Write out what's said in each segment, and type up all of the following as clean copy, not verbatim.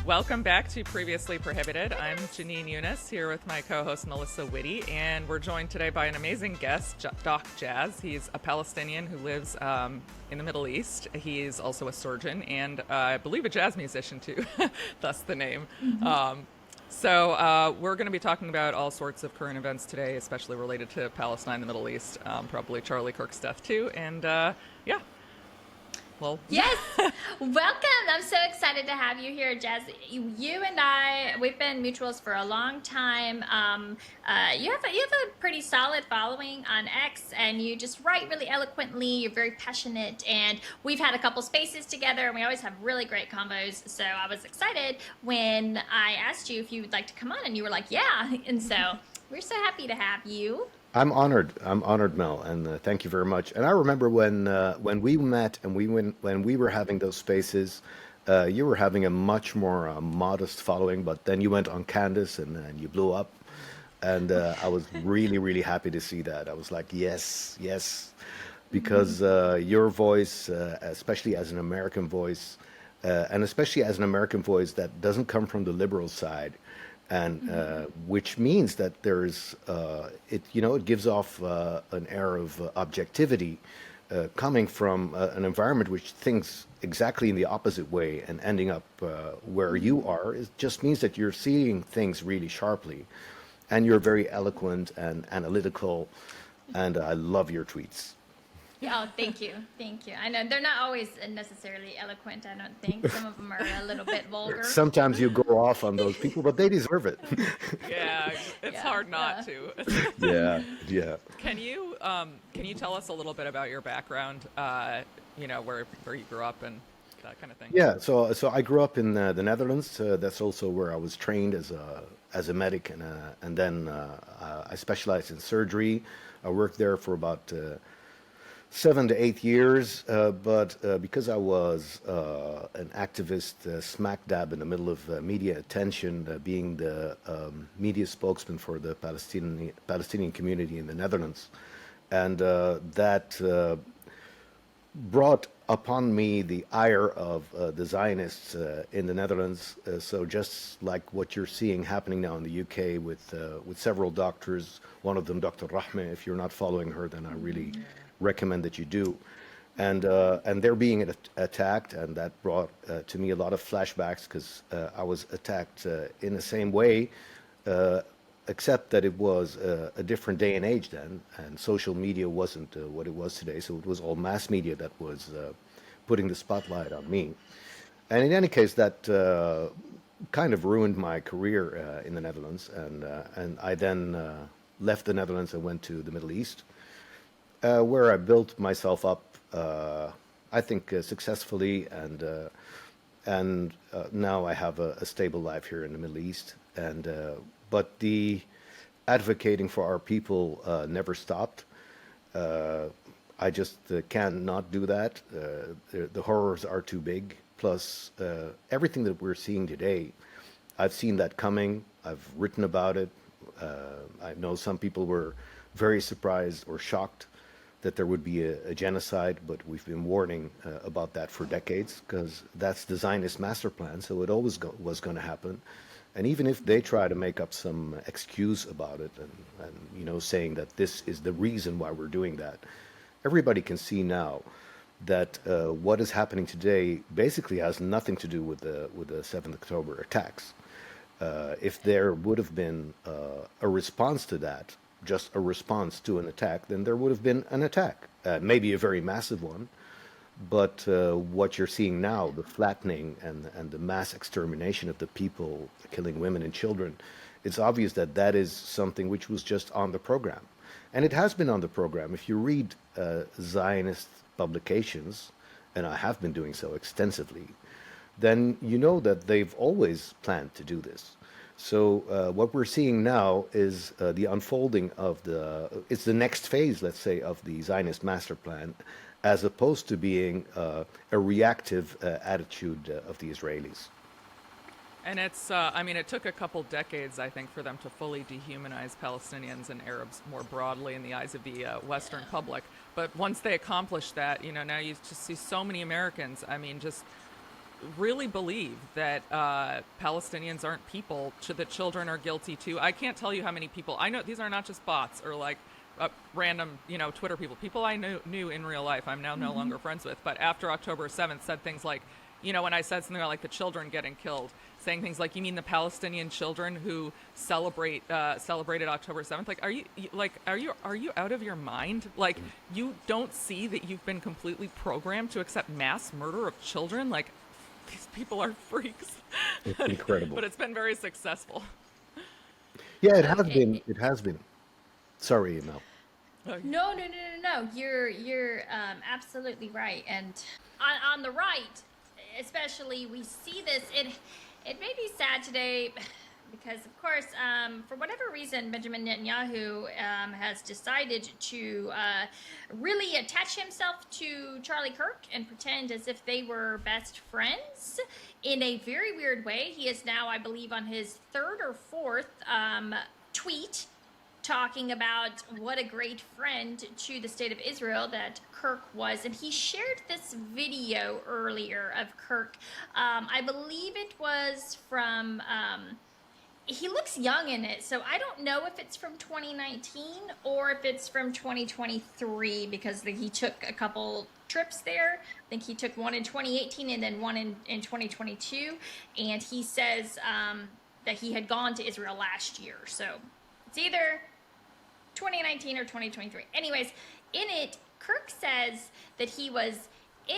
Welcome back to Previously Prohibited. I'm Janine Eunice here with my co-host Melissa Whitty, and we're joined today by an amazing guest, Doc Jazz. He's a Palestinian who lives in the Middle East. He's also a surgeon and I believe a jazz musician too, thus the name. So we're going to be talking about all sorts of current events today, especially related to Palestine, the Middle East, probably Charlie Kirk's death too, and yeah. Well, yes, welcome. I'm so excited to have you here, Jazz. You and I, we've been mutuals for a long time. You have a pretty solid following on X, and you just write really eloquently. You're very passionate, and we've had a couple spaces together, and we always have really great combos. So I was excited when I asked you if you would like to come on, and you were like, "Yeah," and so we're so happy to have you. I'm honored. I'm honored, Mel, and thank you very much. And I remember when we met and when we were having those spaces, you were having a much more modest following, but then you went on Candace and you blew up, and I was really happy to see that. I was like, yes, yes, because your voice, especially as an American voice, and especially as an American voice that doesn't come from the liberal side, and which means that there's it gives off an air of objectivity coming from an environment which thinks exactly in the opposite way and ending up where you are. It just means that you're seeing things really sharply, and you're very eloquent and analytical, and I love your tweets. Oh, thank you. Thank you. I know they're not always necessarily eloquent, I don't think. Some of them are a little bit vulgar. Sometimes you go off on those people, but they deserve it. yeah, it's Yeah, hard not yeah. to. Yeah, yeah. Can you tell us a little bit about your background? Where you grew up and that kind of thing. Yeah, so I grew up in the Netherlands. That's also where I was trained as a medic, and then I specialized in surgery. I worked there for about 7 to 8 years, but because I was an activist smack dab in the middle of media attention, being the media spokesman for the Palestinian community in the Netherlands, and that brought upon me the ire of the Zionists in the Netherlands. So just like what you're seeing happening now in the UK with several doctors, one of them Dr. Rahme. If you're not following her, then I really recommend that you do. And they're being attacked, and that brought to me a lot of flashbacks because I was attacked in the same way. Except that it was a different day and age then, and social media wasn't what it was today. So it was all mass media that was putting the spotlight on me. And in any case, that kind of ruined my career in the Netherlands, and I then left the Netherlands and went to the Middle East, where I built myself up, I think, successfully, and now I have a stable life here in the Middle East. And but the advocating for our people never stopped. I just can't not do that. The horrors are too big. Plus, everything that we're seeing today, I've seen that coming. I've written about it. I know some people were very surprised or shocked that there would be a genocide, but we've been warning about that for decades because that's the Zionist master plan. So it always was going to happen. And even if they try to make up some excuse about it and saying that this is the reason why we're doing that, everybody can see now that what is happening today basically has nothing to do with the 7th October attacks. If there would have been a response to that, just a response to an attack, then there would have been an attack, maybe a very massive one. But what you're seeing now, the flattening and the mass extermination of the people, killing women and children, it's obvious that that is something which was just on the program. And it has been on the program. If you read Zionist publications, and I have been doing so extensively, then you know that they've always planned to do this. So what we're seeing now is the unfolding of it's the next phase, let's say, of the Zionist master plan, as opposed to being a reactive attitude of the Israelis. And it took a couple decades, I think, for them to fully dehumanize Palestinians and Arabs more broadly in the eyes of the Western public. But once they accomplished that, now you just see so many Americans, just really believe that Palestinians aren't people, that children are guilty too. I can't tell you how many people I know. These are not just bots or like random, Twitter people. People I knew in real life. I'm now no longer friends with. But after October 7th, said things like, when I said something about like the children getting killed, saying things like, "You mean the Palestinian children who celebrated October 7th? Like, are you out of your mind? Like, you don't see that you've been completely programmed to accept mass murder of children? Like, these people are freaks." It's incredible. But it's been very successful. Yeah, it has been. It has been. Sorry, Mel. No. You're absolutely right. And on the right, especially, we see this. It made me sad today because, of course, for whatever reason, Benjamin Netanyahu has decided to really attach himself to Charlie Kirk and pretend as if they were best friends in a very weird way. He is now, I believe, on his third or fourth tweet talking about what a great friend to the state of Israel that Kirk was. And he shared this video earlier of Kirk. I believe it was from, he looks young in it, so I don't know if it's from 2019 or if it's from 2023 because he took a couple trips there. I think he took one in 2018 and then one in 2022. And he says that he had gone to Israel last year. So it's either 2019 or 2023. Anyways, in it, Kirk says that he was in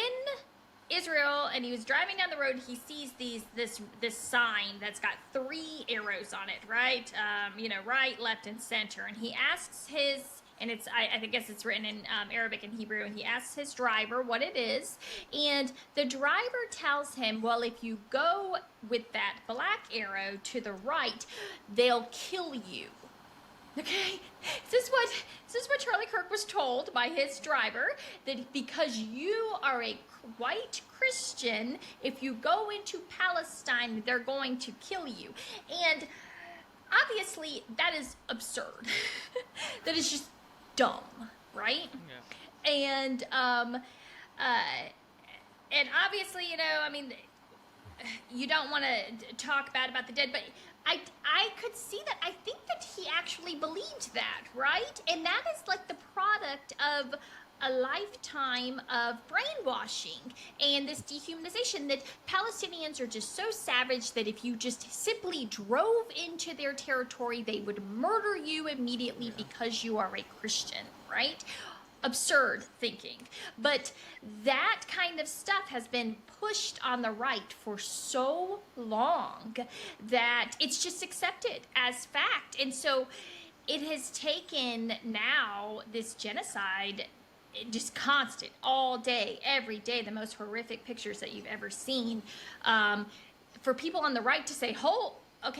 Israel and he was driving down the road. He sees this sign that's got 3 arrows on it, right? Right, left, and center. And he asks and it's I guess it's written in Arabic and Hebrew, and he asks his driver what it is, and the driver tells him, well, if you go with that black arrow to the right, they'll kill you. Okay, this is what Charlie Kirk was told by his driver, that because you are a white Christian, if you go into Palestine, they're going to kill you. And obviously, that is absurd. That is just dumb, right? Yeah. And obviously, you don't want to talk bad about the dead, but I could see that. I think that he actually believed that, right? And that is like the product of a lifetime of brainwashing and this dehumanization, that Palestinians are just so savage that if you just simply drove into their territory, they would murder you immediately because you are a Christian, right? Absurd thinking. But that kind of stuff has been pushed on the right for so long that it's just accepted as fact. And so it has taken now this genocide, just constant, all day, every day, the most horrific pictures that you've ever seen, for people on the right to say, hold up.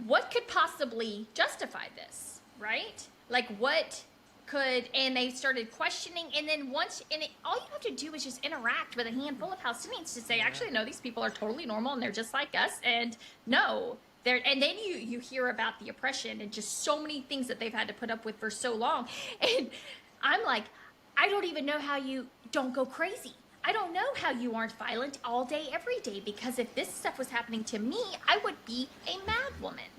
What could possibly justify this, right? Like, what could, and they started questioning, and then all you have to do is just interact with a handful of Palestinians to say, actually, no, these people are totally normal, and they're just like us, and no, and then you hear about the oppression and just so many things that they've had to put up with for so long, and I'm like, I don't even know how you don't go crazy. I don't know how you aren't violent all day, every day, because if this stuff was happening to me, I would be a mad woman.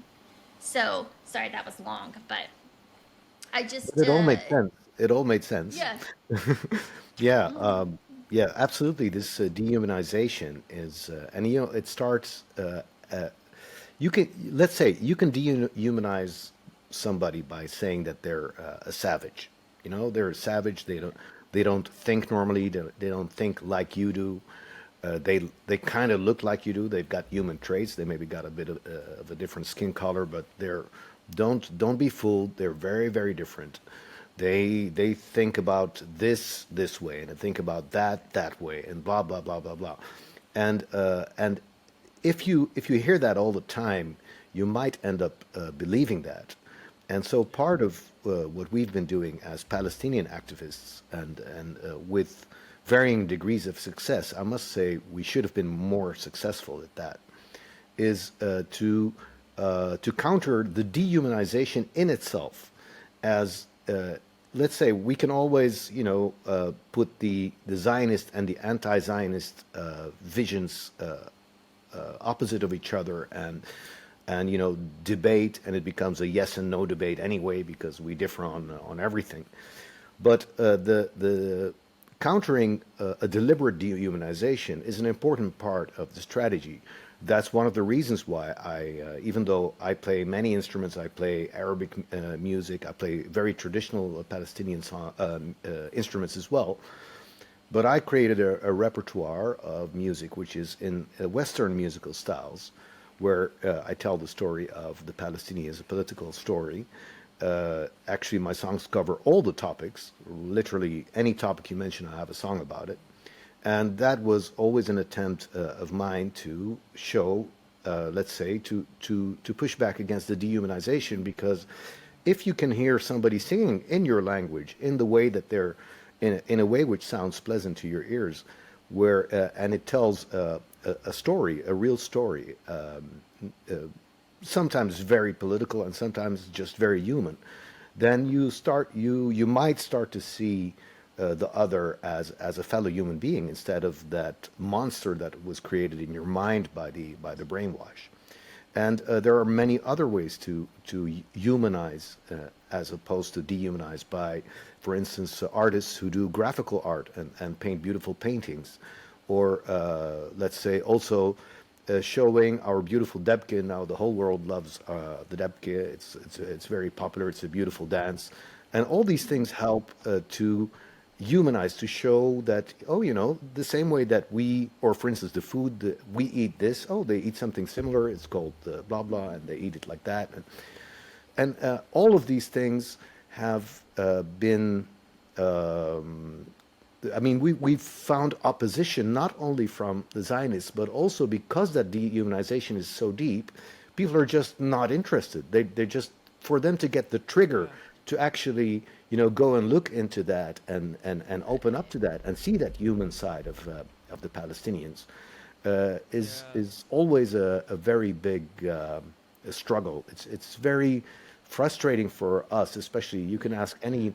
So, sorry, that was long, but I just... It all made sense. It all made sense. Yeah. Yeah, yeah, absolutely. This dehumanization is, and it starts. Let's say, you can dehumanize somebody by saying that they're a savage. They're a savage. They don't think normally. They don't think like you do. They kind of look like you do. They've got human traits. They maybe got a bit of a different skin color, but don't be fooled. They're very, very different. They think about this way, and they think about that way, and blah blah blah blah blah. And if you hear that all the time, you might end up believing that. And so part of what we've been doing as Palestinian activists, and with varying degrees of success, I must say we should have been more successful at that, is to counter the dehumanization in itself as let's say we can always, put the Zionist and the anti-Zionist visions opposite of each other, and debate, and it becomes a yes and no debate anyway because we differ on everything. But the countering a deliberate dehumanization is an important part of the strategy. That's one of the reasons why even though I play many instruments, I play Arabic music, I play very traditional Palestinian instruments as well. But I created a repertoire of music which is in Western musical styles, where I tell the story of the Palestinians as a political story. Actually, my songs cover all the topics. Literally, any topic you mention, I have a song about it. And that was always an attempt of mine to show, let's say, to push back against the dehumanization, because if you can hear somebody singing in your language in the way that they're in a way which sounds pleasant to your ears, where and it tells a story, a real story, sometimes very political and sometimes just very human, then you might start to see the other as a fellow human being instead of that monster that was created in your mind by the brainwash. And there are many other ways to humanize as opposed to dehumanize by, for instance, artists who do graphical art and paint beautiful paintings, or let's say also showing our beautiful debke. Now the whole world loves the debke. It's very popular. It's a beautiful dance, and all these things help to humanize, to show that, the same way that we, or for instance, the food that we eat this, they eat something similar. It's called blah blah, and they eat it like that, and all of these things have been. I mean, we've found opposition not only from the Zionists, but also because that dehumanization is so deep, people are just not interested. They just, for them to get the trigger to actually, go and look into that and open up to that and see that human side of the Palestinians is always a very big struggle. It's very frustrating for us, especially. You can ask any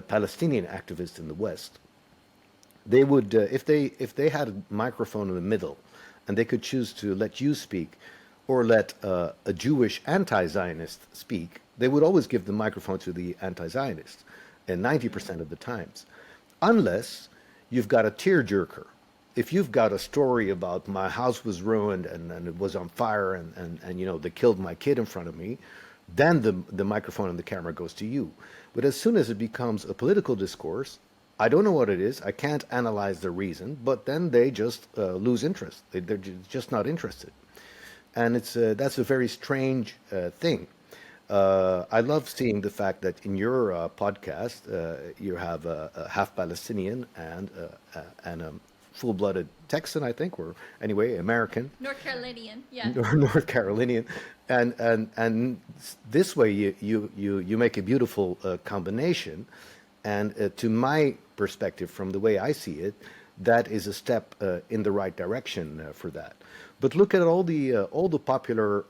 Palestinian activist in the West. They would, if they had a microphone in the middle, and they could choose to let you speak, or let a Jewish anti-Zionist speak, they would always give the microphone to the anti-Zionist, and 90% of the times, unless you've got a tearjerker. If you've got a story about my house was ruined and it was on fire and they killed my kid in front of me, then the microphone and the camera goes to you. But as soon as it becomes a political discourse, I don't know what it is. I can't analyze the reason, but then they just lose interest. They're just not interested, and that's a very strange thing. I love seeing the fact that in your podcast you have a half Palestinian and a full-blooded Texan, I think, or anyway American, North Carolinian, yeah. or North Carolinian, and this way you make a beautiful combination. And to my perspective, from the way I see it, that is a step in the right direction for that. But look at all the popular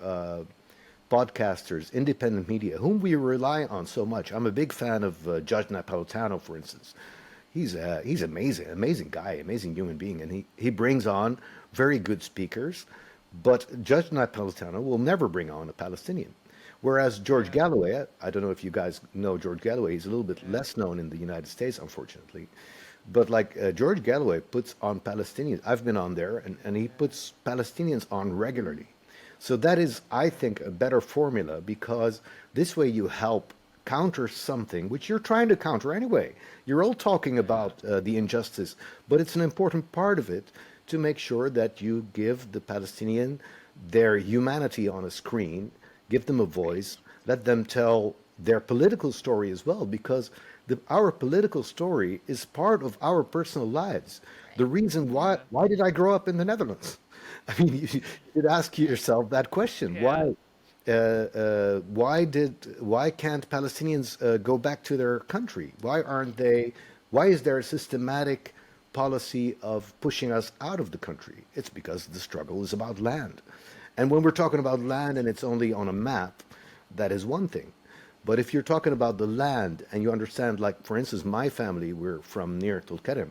podcasters, independent media, whom we rely on so much. I'm a big fan of Judge Napolitano, for instance. He's amazing guy, amazing human being, and he brings on very good speakers. But Judge Napolitano will never bring on a Palestinian. Whereas George Galloway, I don't know if you guys know George Galloway, he's a little bit less known in the United States, unfortunately. But like George Galloway puts on Palestinians. I've been on there, and he puts Palestinians on regularly. So that is, I think, a better formula, because this way you help counter something which you're trying to counter anyway. You're all talking about the injustice, but it's an important part of it to make sure that you give the Palestinian their humanity on a screen. Give them a voice, let them tell their political story as well, because our political story is part of our personal lives. The reason why did I grow up in the Netherlands? I mean, you should ask yourself that question. Yeah. Why can't Palestinians go back to their country? Why is there a systematic policy of pushing us out of the country? It's because the struggle is about land. And when we're talking about land and it's only on a map, that is one thing. But if you're talking about the land and you understand, like, for instance, my family, we're from near Tulkarem,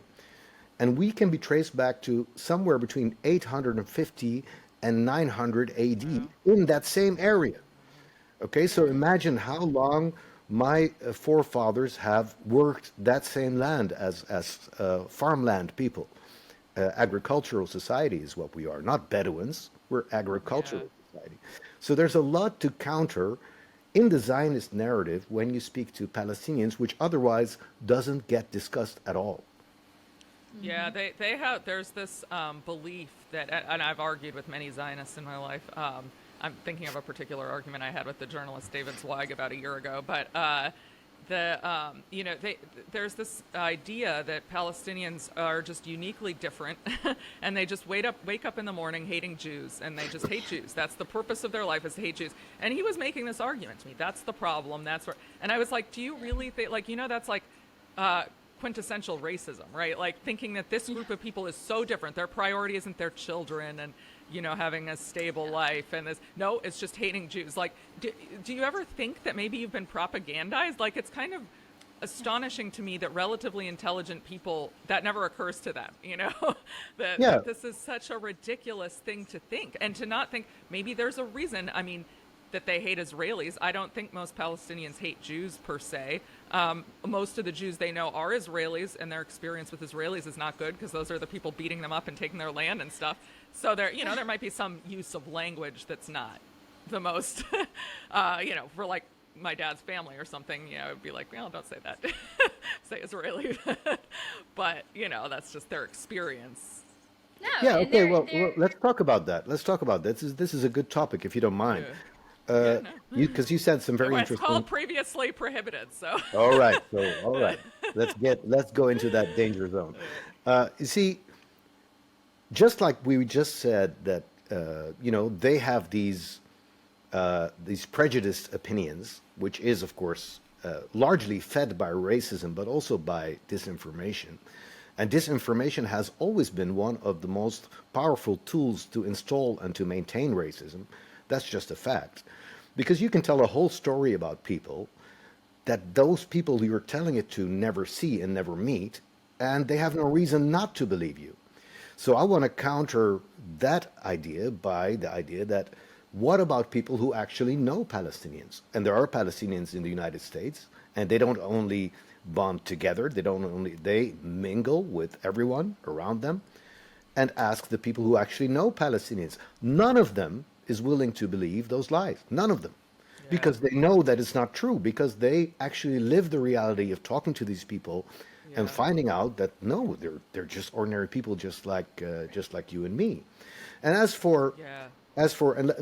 and we can be traced back to somewhere between 850 and 900 AD Wow. in that same area. Okay, so Yeah. imagine how long my forefathers have worked that same land as farmland people. Agricultural society is what we are, not Bedouins. We're Yeah. agricultural society. So there's a lot to counter in the Zionist narrative when you speak to Palestinians, which otherwise doesn't get discussed at all. Yeah, they have. There's this belief that, and I've argued with many Zionists in my life. I'm thinking of a particular argument I had with the journalist David Zweig about a year ago, but there's this idea that Palestinians are just uniquely different, and they just wake up in the morning hating Jews, and they just hate Jews. That's the purpose of their life, is to hate Jews. And he was making this argument to me. That's the problem. That's where. And I was like, do you really think, like, that's like. Quintessential racism, right? Like thinking that this group of people is so different. Their priority isn't their children and, having a stable life. And this, no, it's just hating Jews. Like, do you ever think that maybe you've been propagandized? Like, it's kind of astonishing to me that relatively intelligent people, that never occurs to them, Yeah, that this is such a ridiculous thing to think, and to not think maybe there's a reason. I mean, that they hate Israelis. I don't think most Palestinians hate Jews per se. Most of the Jews they know are Israelis, and their experience with Israelis is not good because those are the people beating them up and taking their land and stuff. So there might be some use of language that's not the most, for like my dad's family or something. It'd be like, well, don't say that. Say Israeli. But that's just their experience. No, yeah. and Okay. Well, they're let's talk about that. Let's talk about that. This is a good topic, if you don't mind. Yeah. Yeah, no. Because you said some very Well, it's interesting. called previously prohibited, so. All right. So, all right. Let's go into that danger zone. You see, just like we just said that, they have these prejudiced opinions, which is, of course, largely fed by racism, but also by disinformation. And disinformation has always been one of the most powerful tools to install and to maintain racism. That's just a fact. Because you can tell a whole story about people that those people you're telling it to never see and never meet, and they have no reason not to believe you. So I want to counter that idea by the idea that what about people who actually know Palestinians? And there are Palestinians in the United States, and they don't only bond together, they mingle with everyone around them and ask the people who actually know Palestinians. None of them is willing to believe those lies. None of them. Yeah. Because they know that it's not true, because they actually live the reality of talking to these people and Yeah. finding out that no, they're just ordinary people, just like you and me. And Yeah. and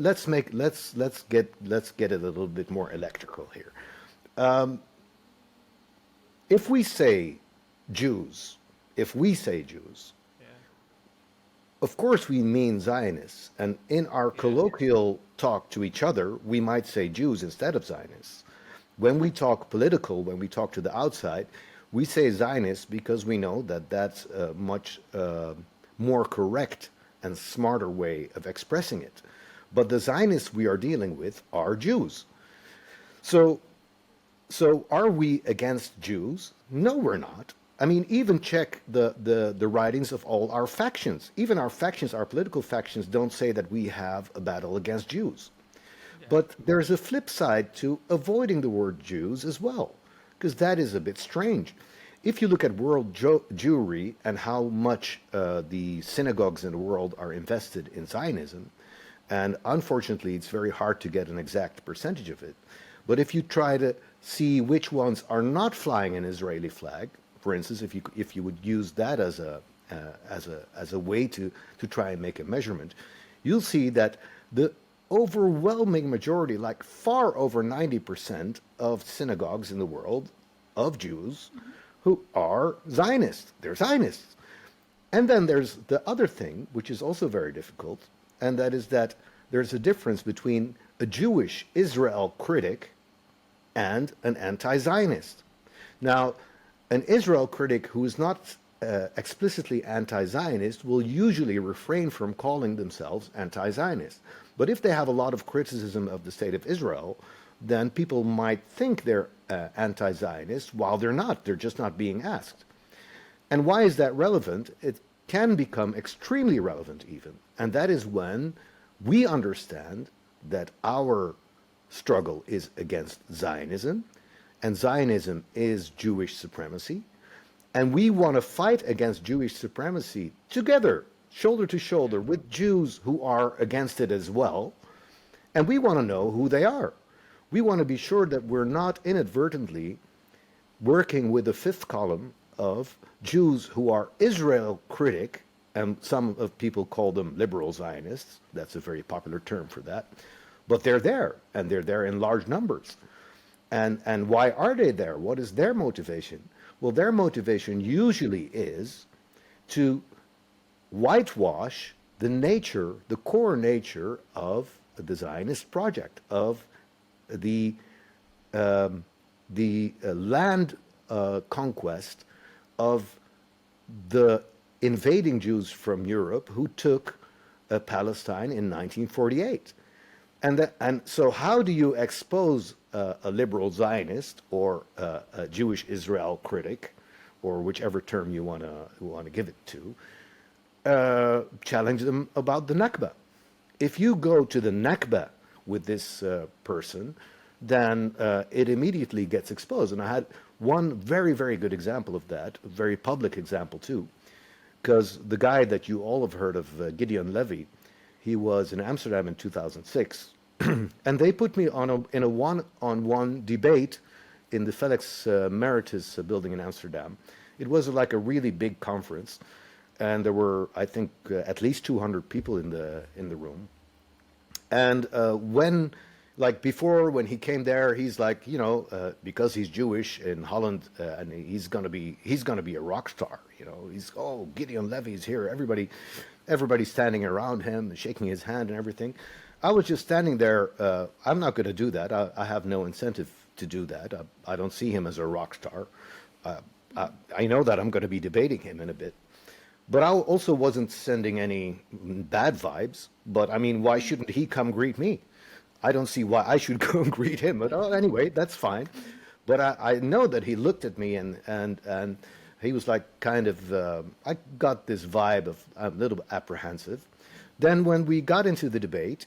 let's get it a little bit more electrical here. If we say Jews, if we say Jews, Yeah. of course we mean Zionists, and in our Yeah. colloquial talk to each other, we might say Jews instead of Zionists. When we talk political, when we talk to the outside, we say Zionists because we know that that's a much more correct and smarter way of expressing it. But the Zionists we are dealing with are Jews. So so are we against Jews? No, we're not. I mean, even check the writings of all our factions. Even our factions, our political factions, don't say that we have a battle against Jews. Yeah. But there's a flip side to avoiding the word Jews as well, because that is a bit strange. If you look at world Jewry and how much the synagogues in the world are invested in Zionism, and unfortunately it's very hard to get an exact percentage of it, but if you try to see which ones are not flying an Israeli flag, for instance, if you would use that as a way to try and make a measurement, you'll see that the overwhelming majority, like far over 90% of synagogues in the world of Jews who are Zionists. They're Zionists. And then there's the other thing, which is also very difficult, and that is that there's a difference between a Jewish Israel critic and an anti-Zionist. Now, an Israel critic who is not explicitly anti-Zionist will usually refrain from calling themselves anti-Zionist. But if they have a lot of criticism of the state of Israel, then people might think they're anti-Zionist while they're not. They're just not being asked. And why is that relevant? It can become extremely relevant even. And that is when we understand that our struggle is against Zionism, and Zionism is Jewish supremacy, and we want to fight against Jewish supremacy together, shoulder to shoulder, with Jews who are against it as well, and we want to know who they are. We want to be sure that we're not inadvertently working with the fifth column of Jews who are Israel critic, and some of people call them liberal Zionists. That's a very popular term for that. But they're there, and they're there in large numbers. And why are they there? What is their motivation? Well, their motivation usually is to whitewash the nature, the core nature of the Zionist project, of the land conquest of the invading Jews from Europe who took Palestine in 1948. And so how do you expose a liberal Zionist or a Jewish Israel critic, or whichever term you want to give it to, challenge them about the Nakba? If you go to the Nakba with this person, then it immediately gets exposed. And I had one very, very good example of that, a very public example too, because the guy that you all have heard of, Gideon Levy, he was in Amsterdam in 2006, and they put me in a one-on-one debate in the Felix Meritis building in Amsterdam. It was like a really big conference, and there were, I think, at least 200 people in the room. And when he came there, he's like, because he's Jewish in Holland, and he's gonna be a rock star. Gideon Levy's here. Everybody's standing around him, shaking his hand and everything. I was just standing there. I'm not going to do that. I have no incentive to do that. I don't see him as a rock star. I know that I'm going to be debating him in a bit. But I also wasn't sending any bad vibes. But I mean, why shouldn't he come greet me? I don't see why I should go and greet him. But anyway, that's fine. But I know that he looked at me and he was like kind of, I got this vibe of a little apprehensive. Then when we got into the debate,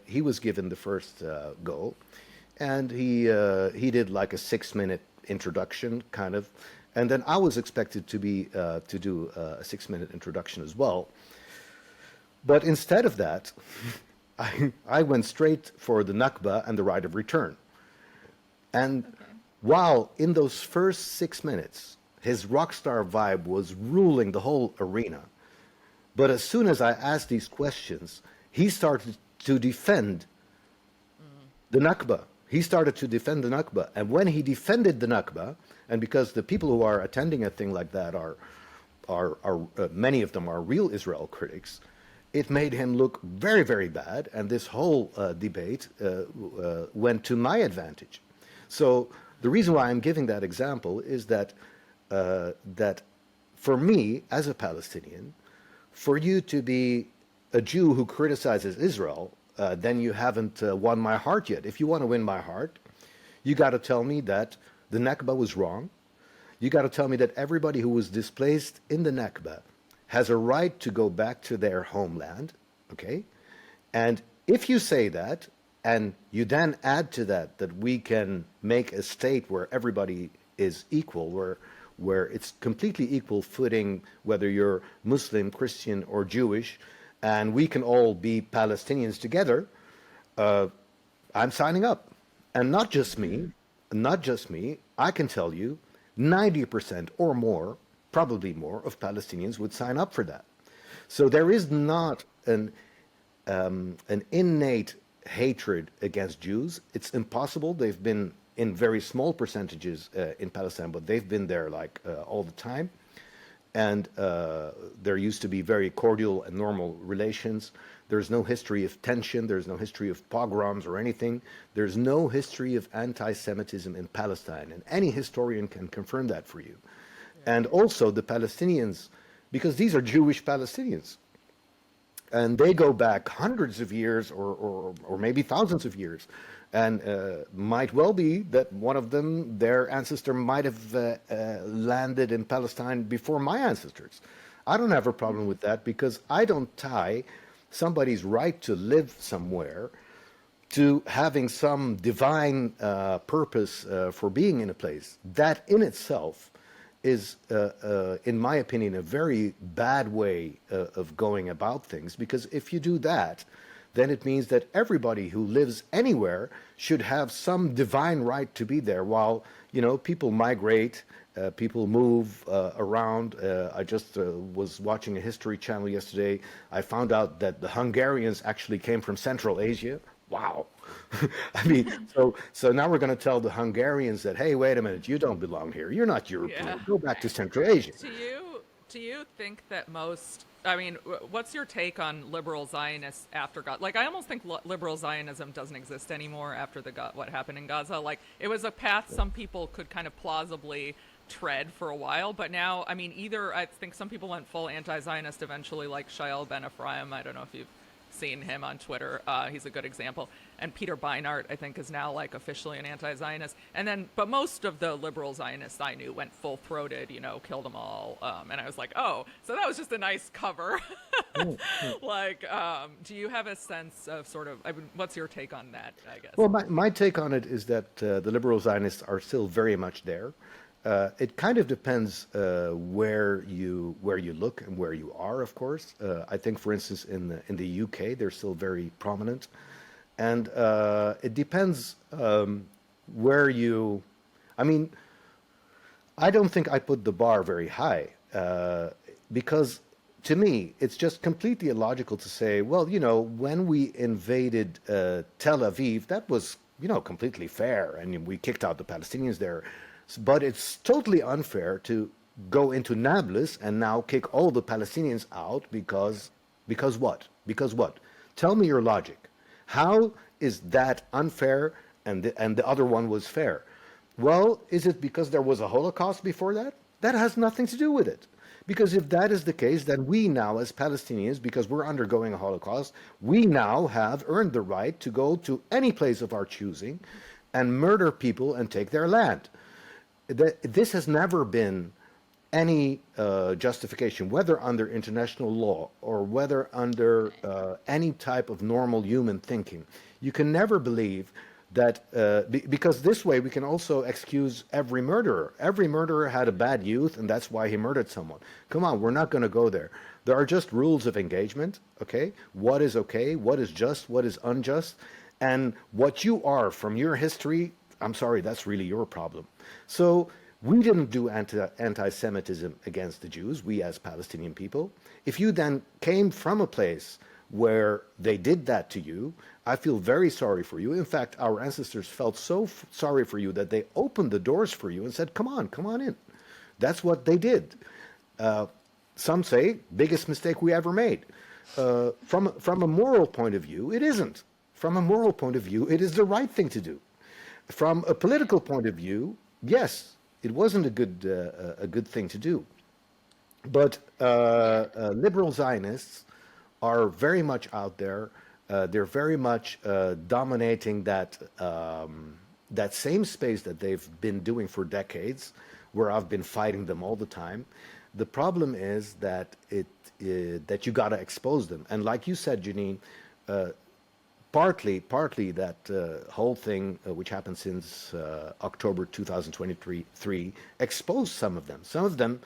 he was given the first go, and he did like a 6-minute introduction kind of, and then I was expected to do a 6-minute introduction as well. But instead of that, I went straight for the Nakba and the right of return. And while in those first 6 minutes, his rock star vibe was ruling the whole arena, but as soon as I asked these questions, he started to defend the Nakba. He started to defend the Nakba. And when he defended the Nakba, and because the people who are attending a thing like that are many of them are real Israel critics, it made him look very, very bad. And this whole debate went to my advantage. So the reason why I'm giving that example is that for me, as a Palestinian, for you to be a Jew who criticizes Israel, then you haven't won my heart yet. If you want to win my heart, you got to tell me that the Nakba was wrong. You got to tell me that everybody who was displaced in the Nakba has a right to go back to their homeland, okay? And if you say that, and you then add to that we can make a state where everybody is equal, where it's completely equal footing, whether you're Muslim, Christian, or Jewish, and we can all be Palestinians together, I'm signing up. And not just me, I can tell you 90% or more, probably more, of Palestinians would sign up for that. So there is not an innate hatred against Jews. It's impossible. They've been in very small percentages in Palestine, but they've been there all the time. And there used to be very cordial and normal relations. There's no history of tension. There's no history of pogroms or anything. There's no history of anti-Semitism in Palestine. And any historian can confirm that for you. And also the Palestinians, because these are Jewish Palestinians, and they go back hundreds of years or maybe thousands of years. And might well be that one of them, their ancestor, might have landed in Palestine before my ancestors. I don't have a problem with that because I don't tie somebody's right to live somewhere to having some divine purpose for being in a place. That in itself is, in my opinion, a very bad way of going about things. Because if you do that, then it means that everybody who lives anywhere should have some divine right to be there. While people migrate, people move around. I just was watching a History Channel yesterday. I found out that the Hungarians actually came from Central Asia. Wow. I mean, so now we're going to tell the Hungarians that, hey, wait a minute, you don't belong here. You're not European. Yeah. Go back to Central Asia. Do you think that most, I mean, what's your take on liberal Zionists after God? Like, I almost think liberal Zionism doesn't exist anymore after what happened in Gaza. Like, it was a path some people could kind of plausibly tread for a while, but now, I mean, either I think some people went full anti-Zionist eventually, like Shael Ben Ephraim. I don't know if you've seen him on Twitter. He's a good example. And Peter Beinart, I think, is now like officially an anti-Zionist. And then, but most of the liberal Zionists I knew went full-throated, killed them all. And I was like, oh, so that was just a nice cover. Like, do you have a sense of sort of, I mean, what's your take on that, I guess? Well, my take on it is that the liberal Zionists are still very much there. It kind of depends where you look and where you are, of course. I think, for instance, in the UK, they're still very prominent, and it depends where you. I mean, I don't think I put the bar very high because, to me, it's just completely illogical to say, well, when we invaded Tel Aviv, that was completely fair, and we kicked out the Palestinians there. But it's totally unfair to go into Nablus and now kick all the Palestinians out because what? Because what? Tell me your logic. How is that unfair and the other one was fair? Well, is it because there was a Holocaust before that? That has nothing to do with it. Because if that is the case, then we now, as Palestinians, because we're undergoing a Holocaust, we now have earned the right to go to any place of our choosing and murder people and take their land. This has never been any justification, whether under international law or whether under any type of normal human thinking. You can never believe that, because this way we can also excuse every murderer. Every murderer had a bad youth, and that's why he murdered someone. Come on, we're not going to go there. There are just rules of engagement, okay? What is okay, what is just, what is unjust, and what you are from your history, I'm sorry, that's really your problem. So we didn't do anti-Semitism against the Jews, we as Palestinian people. If you then came from a place where they did that to you, I feel very sorry for you. In fact, our ancestors felt so sorry for you that they opened the doors for you and said, come on in. That's what they did. Some say, biggest mistake we ever made. From a moral point of view, it isn't. From a moral point of view, it is the right thing to do. From a political point of view, yes, it wasn't a good thing to do. But liberal Zionists are very much out there. They're very much dominating that same space that they've been doing for decades, where I've been fighting them all the time. The problem is that that you got to expose them, and like you said, Janine, partly that whole thing which happened since October 2023 exposed some of them. Some of them,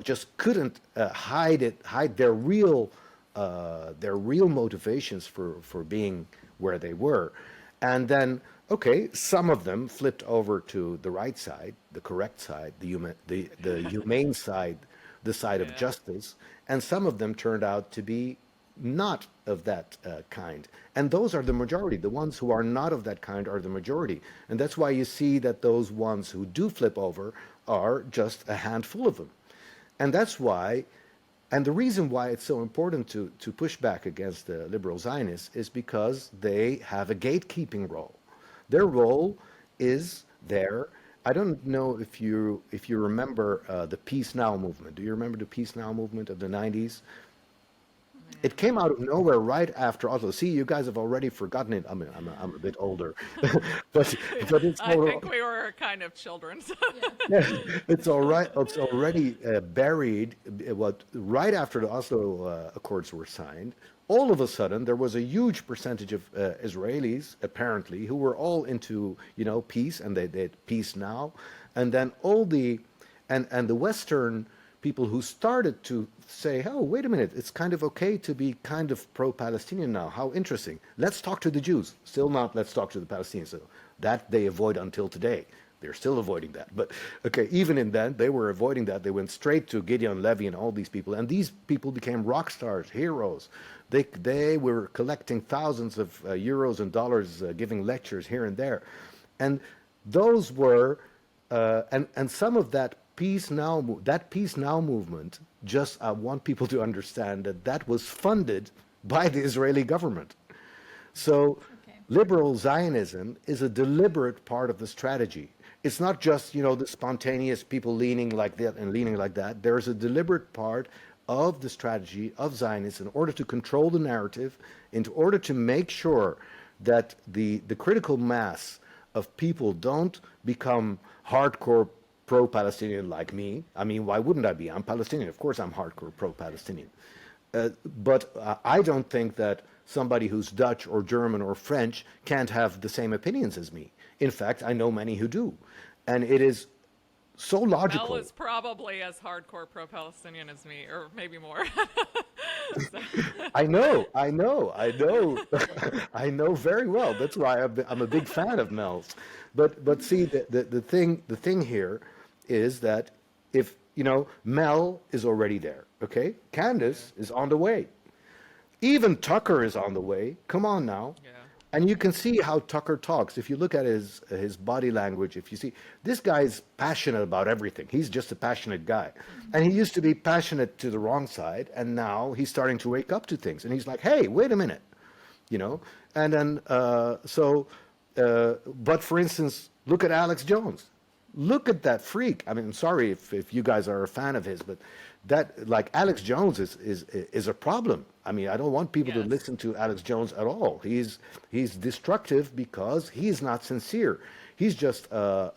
just couldn't hide their real motivations for being where they were. And then, okay, some of them flipped over to the right side, the correct side, the humane side, the side of justice, and some of them turned out to be not of that kind. And those are the majority. The ones who are not of that kind are the majority. And that's why you see that those ones who do flip over are just a handful of them. And that's why, and the reason why it's so important to push back against the liberal Zionists is because they have a gatekeeping role. Their role is there. I don't know if you remember the Peace Now movement. Do you remember the Peace Now movement of the 90s? It came out of nowhere right after Oslo. See, you guys have already forgotten it. I mean, I'm a bit older, but but it's I all, think we were kind of children. Yeah. yeah, it's all right. It's already buried. What right after the Oslo Accords were signed, all of a sudden there was a huge percentage of Israelis apparently who were all into peace, and they did peace now, and then all the and the Western people who started to say, oh, wait a minute, it's kind of okay to be kind of pro-Palestinian now. How interesting. Let's talk to the Jews. Still not, let's talk to the Palestinians. So that they avoid until today. They're still avoiding that. But okay, even in then, they were avoiding that. They went straight to Gideon Levy and all these people. And these people became rock stars, heroes. They were collecting thousands of euros and dollars, giving lectures here and there. And those were, and some of that Peace Now movement, just I want people to understand that that was funded by the Israeli government. So Okay. liberal Zionism is a deliberate part of the strategy. It's not just, the spontaneous people leaning like that and leaning like that. There is a deliberate part of the strategy of Zionists in order to control the narrative, in order to make sure that the critical mass of people don't become hardcore pro-Palestinian like me. I mean, why wouldn't I be? I'm Palestinian. Of course, I'm hardcore pro-Palestinian. But I don't think that somebody who's Dutch or German or French can't have the same opinions as me. In fact, I know many who do. And it is so Mel logical. is probably as hardcore pro-Palestinian as me, or maybe more. So, I know, I know very well. That's why I'm a big fan of Mel's. But see, the thing here is that if Mel is already there, okay, Candace is on the way, even Tucker is on the way. Come on now. yeah. And you can see how Tucker talks. If you look at his body language, if you see this guy's passionate about everything. He's just a passionate guy. And he used to be passionate to the wrong side, and now he's starting to wake up to things. And he's like, hey, wait a minute. And then but for instance, look at Alex Jones. Look at that freak. I mean, I'm sorry if you guys are a fan of his, but that, like, Alex Jones is a problem. I mean, I don't want people to Yes. listen to Alex Jones at all. He's destructive because he's not sincere. He's just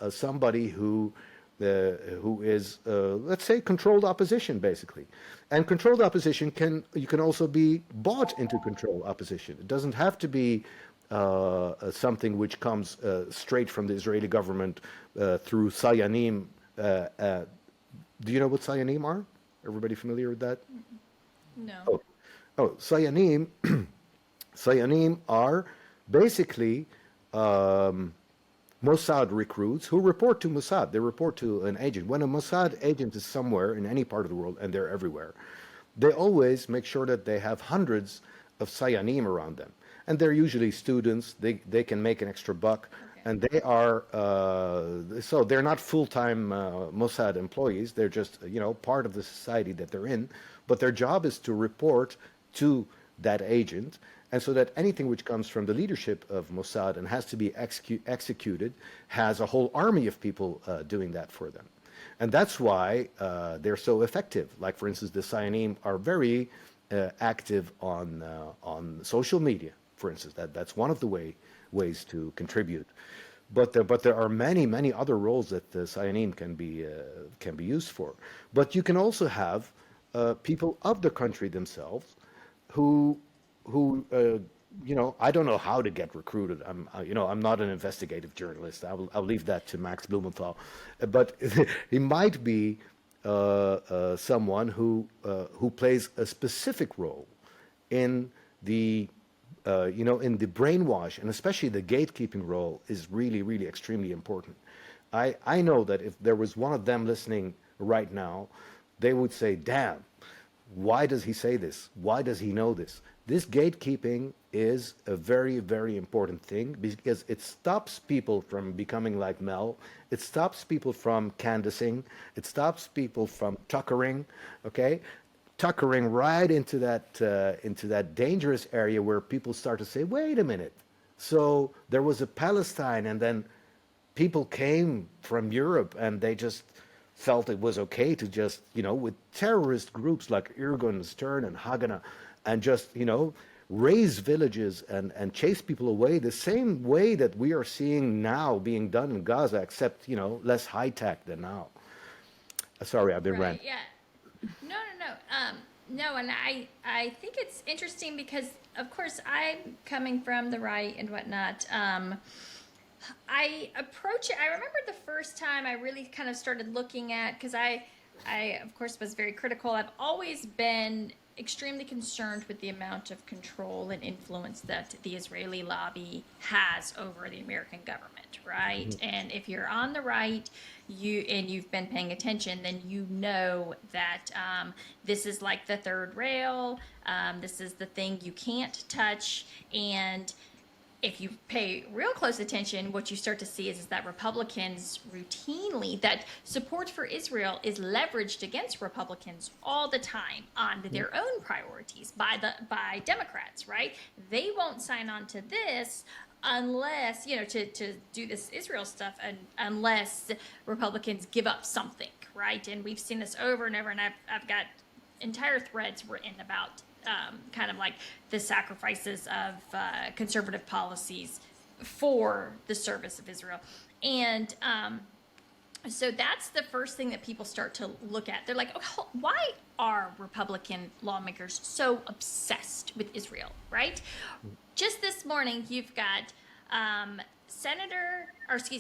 somebody who is, let's say, controlled opposition, basically. And controlled opposition you can also be bought into controlled opposition. It doesn't have to be something which comes straight from the Israeli government through Sayanim. Do you know what Sayanim are? Everybody familiar with that? No. Oh, Sayanim. Sayanim are basically Mossad recruits who report to Mossad. They report to an agent. When a Mossad agent is somewhere in any part of the world, and they're everywhere, they always make sure that they have hundreds of Sayanim around them. And they're usually students. They can make an extra buck. Okay. And they are, so they're not full-time Mossad employees. They're just, part of the society that they're in. But their job is to report to that agent. And so that anything which comes from the leadership of Mossad and has to be executed has a whole army of people doing that for them. And that's why they're so effective. Like, for instance, the Sayanim are very active on social media, for instance. That's one of the ways to contribute. But there are many other roles that the Sayanim can be used for. But you can also have people of the country themselves who I don't know how to get recruited. I'm not an investigative journalist. I'll leave that to Max Blumenthal, but he might be someone who plays a specific role in the in the brainwash, and especially the gatekeeping role is really extremely important. I know that if there was one of them listening right now, they would say, "Damn, why does he say this? Why does he know this?" This gatekeeping is a very important thing because it stops people from becoming like Mel. It stops people from canvassing. It stops people from tuckering, okay? Tuckering right into that dangerous area where people start to say, wait a minute. So there was a Palestine, and then people came from Europe and they just felt it was okay to just, with terrorist groups like Irgun, Stern, and Haganah, and just, raise villages and chase people away the same way that we are seeing now being done in Gaza, except, less high tech than now. Sorry, I've been Right. ranting. Yeah. No, no, no. No, and I think it's interesting because, of course, I'm coming from the right and whatnot. I approach it. I remember the first time I really kind of started looking at, because I of course was very critical. I've always been extremely concerned with the amount of control and influence that the Israeli lobby has over the American government, right? And if you're on the right, you've been paying attention, then you know that this is like the third rail. This is the thing you can't touch, and if you pay real close attention, what you start to see is that Republicans routinely, that support for Israel is leveraged against Republicans all the time on their own priorities by Democrats, right? They won't sign on to this unless, to do this Israel stuff, unless Republicans give up something, right? And we've seen this over and over, and I've got entire threads written about kind of like the sacrifices of conservative policies for the service of Israel. And so that's the first thing that people start to look at. They're like, oh, why are Republican lawmakers so obsessed with Israel, right? Just this morning, you've got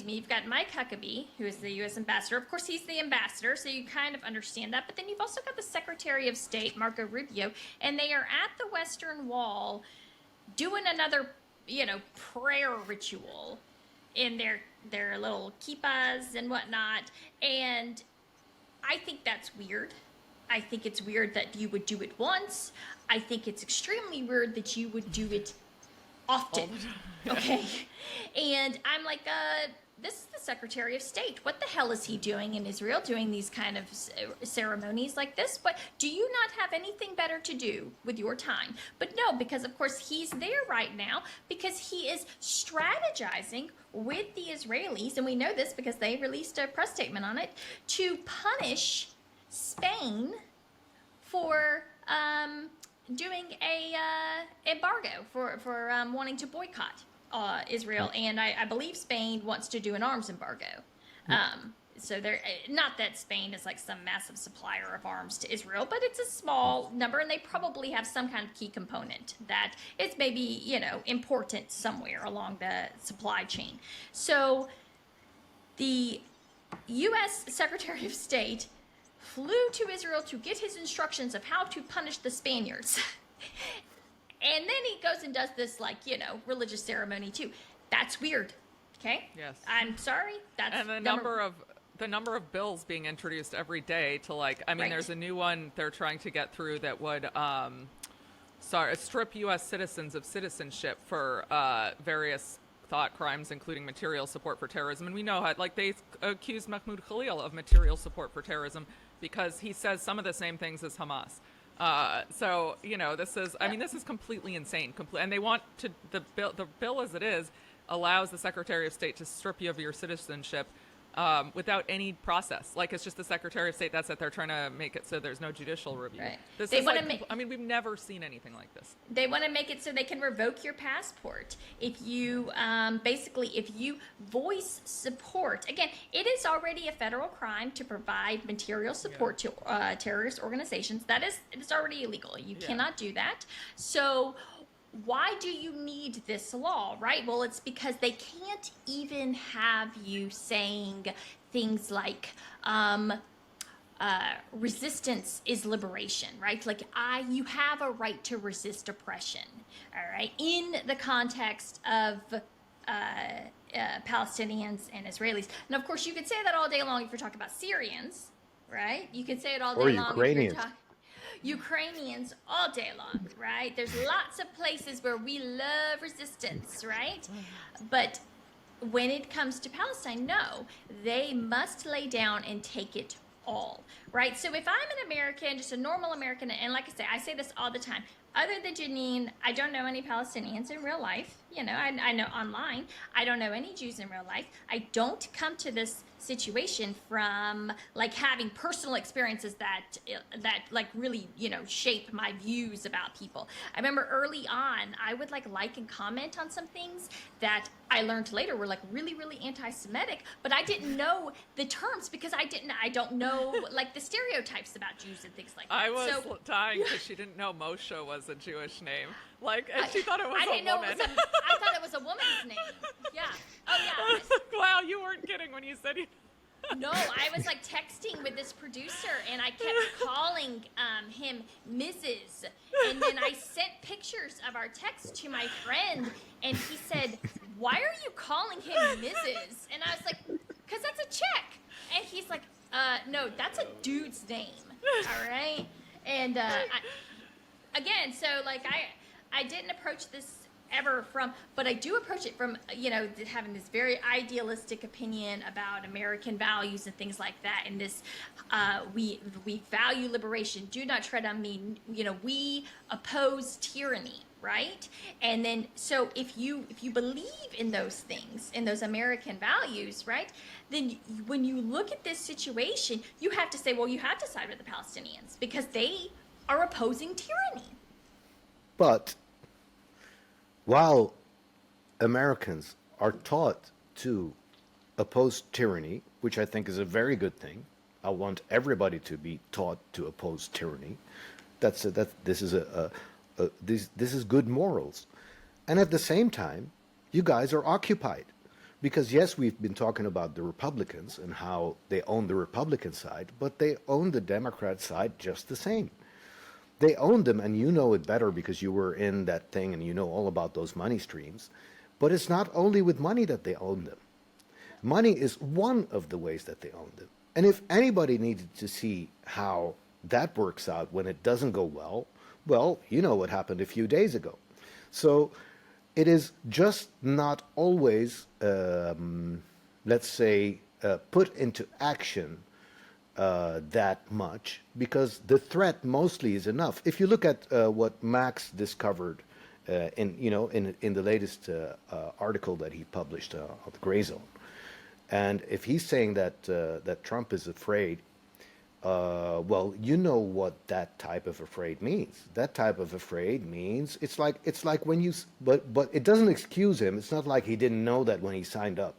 you've got Mike Huckabee, who is the U.S. ambassador. Of course, he's the ambassador, so you kind of understand that. But then you've also got the Secretary of State, Marco Rubio, and they are at the Western Wall doing another, prayer ritual in their little kippas and whatnot. And I think that's weird. I think it's weird that you would do it once. I think it's extremely weird that you would do it often. Okay. And I'm like, this is the Secretary of State. What the hell is he doing in Israel, doing these kind of ceremonies like this? But do you not have anything better to do with your time? But no, because of course he's there right now because he is strategizing with the Israelis, and we know this because they released a press statement on it, to punish Spain for doing a embargo, for wanting to boycott Israel, and I believe Spain wants to do an arms embargo. So they're not that Spain is like some massive supplier of arms to Israel, but it's a small number, and they probably have some kind of key component that is maybe important somewhere along the supply chain. So the U.S. Secretary of State flew to Israel to get his instructions of how to punish the Spaniards. And then he goes and does this, religious ceremony too. That's weird. Okay? Yes. I'm sorry. That's and the number of bills being introduced every day to right. There's a new one they're trying to get through that would strip U.S. citizens of citizenship for various thought crimes, including material support for terrorism. And we know how, they accused Mahmoud Khalil of material support for terrorism because he says some of the same things as Hamas. This is, this is completely insane. And they want to, the bill as it is allows the Secretary of State to strip you of your citizenship without any process. It's just the Secretary of State. That's it. They're trying to make it so there's no judicial review. Right. This they is we've never seen anything like this. They want to make it so they can revoke your passport if you if you voice support. Again, it is already a federal crime to provide material support to terrorist organizations. It is already illegal. You cannot do that. So why do you need this law, right? Well, it's because they can't even have you saying things like resistance is liberation, right? You have a right to resist oppression, all right? In the context of Palestinians and Israelis. And of course, you could say that all day long if you're talking about Syrians, right? You could say it all day long Ukrainians. if you're talking Ukrainians all day long, right? There's lots of places where we love resistance, right? But when it comes to Palestine, no, they must lay down and take it all, right? So if I'm an American, just a normal American, and like I say this all the time, other than Janine, I don't know any Palestinians in real life. I know online. I don't know any Jews in real life. I don't come to this situation from like having personal experiences that like really shape my views about people. I remember early on I would like and comment on some things that I learned later were like really really anti-Semitic, but I didn't know the terms because I don't know like the stereotypes about Jews and things like that. I was dying because she didn't know Moshe was a Jewish name. Like, and she thought it was I didn't know woman. I thought it was a woman's name. Yeah. Oh yeah. Wow, you weren't kidding when you said you. No, I was like texting with this producer and I kept calling him Mrs. And then I sent pictures of our text to my friend and he said, "Why are you calling him Mrs.?" And I was like, "'Cause that's a chick." And he's like, no, that's a dude's name." All right. And again, so like I didn't approach this ever from, but I do approach it from having this very idealistic opinion about American values and things like that, and this we value liberation, do not tread on me, we oppose tyranny, right? And then so if you believe in those things, in those American values, right, then when you look at this situation, you have to say, well, you have to side with the Palestinians because they are opposing tyranny. But while Americans are taught to oppose tyranny, which I think is a very good thing, I want everybody to be taught to oppose tyranny. This is good morals, and at the same time, you guys are occupied, because yes, we've been talking about the Republicans and how they own the Republican side, but they own the Democrat side just the same. They own them, and you know it better because you were in that thing and you know all about those money streams. But it's not only with money that they own them. Money is one of the ways that they own them. And if anybody needed to see how that works out when it doesn't go well, you know what happened a few days ago. So it is just not always, let's say, put into action that much, because the threat mostly is enough. If you look at what Max discovered in the latest article that he published on the Gray Zone, and if he's saying that Trump is afraid, well, you know what that type of afraid means. That type of afraid means it's like when you, but it doesn't excuse him. It's not like he didn't know that when he signed up.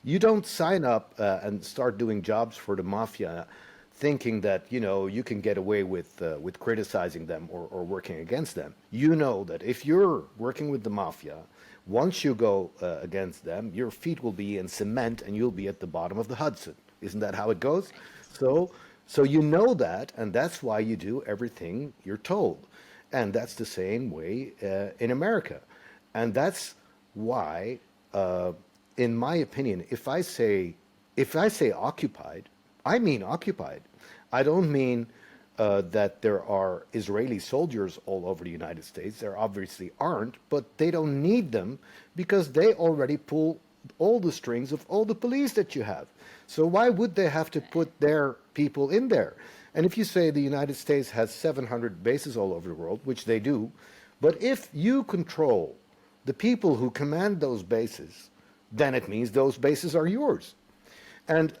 You don't sign up and start doing jobs for the mafia thinking that you can get away with criticizing them or working against them. You know that if you're working with the mafia, once you go against them, your feet will be in cement and you'll be at the bottom of the Hudson. Isn't that how it goes? So you know that, and that's why you do everything you're told. And that's the same way in America. And that's why in my opinion, if I say occupied, I mean occupied. I don't mean that there are Israeli soldiers all over the United States. There obviously aren't, but they don't need them because they already pull all the strings of all the police that you have. So why would they have to put their people in there? And if you say the United States has 700 bases all over the world, which they do, but if you control the people who command those bases, then it means those bases are yours. And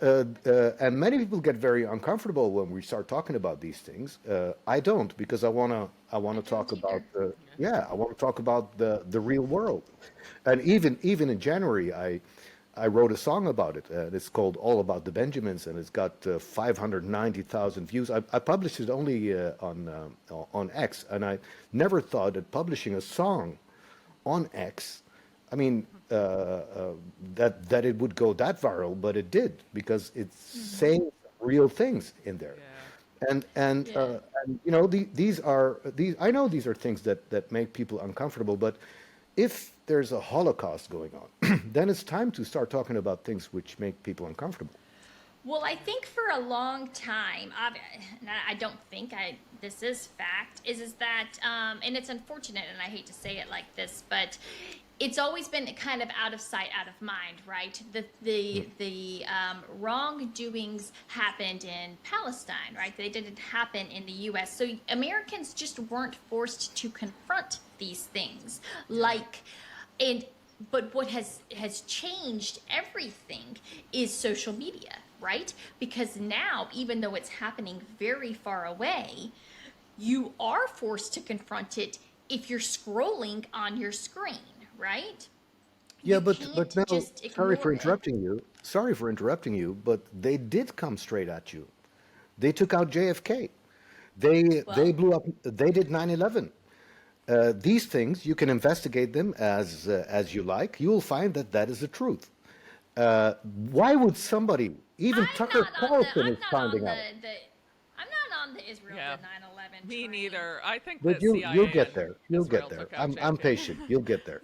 many people get very uncomfortable when we start talking about these things. I don't, because I wanna talk about I want to talk about the real world. And even in January, I wrote a song about it. It's called "All About the Benjamins," and it's got 590,000 views. I published it only on X, and I never thought that publishing a song on X, I mean, that it would go that viral, but it did, because it's saying real things in there. Yeah. And these are I know these are things that make people uncomfortable, but if there's a Holocaust going on, then it's time to start talking about things which make people uncomfortable. Well, I think for a long time, and I don't think this is fact, is that, and it's unfortunate, and I hate to say it like this, but it's always been kind of out of sight, out of mind, right? The wrongdoings happened in Palestine, right? They didn't happen in the U.S. So Americans just weren't forced to confront these things, like, and but what has changed everything is social media, right? Because now, even though it's happening very far away, you are forced to confront it if you're scrolling on your screen, right? Yeah, You but can't Mel, just ignore it. Sorry for interrupting you, but they did come straight at you. They took out JFK. They Well, blew up. They did 9/11. These things you can investigate them as you like. You will find that that is the truth. Why would somebody, even I'm Tucker not on the Carlson, I'm is not on finding out? the I'm not on the Israel Yeah, did 9/11 me train. neither. I think But the you'll CIA get and there. You'll get Israel there. took out I'm JFK. patient. You'll get there.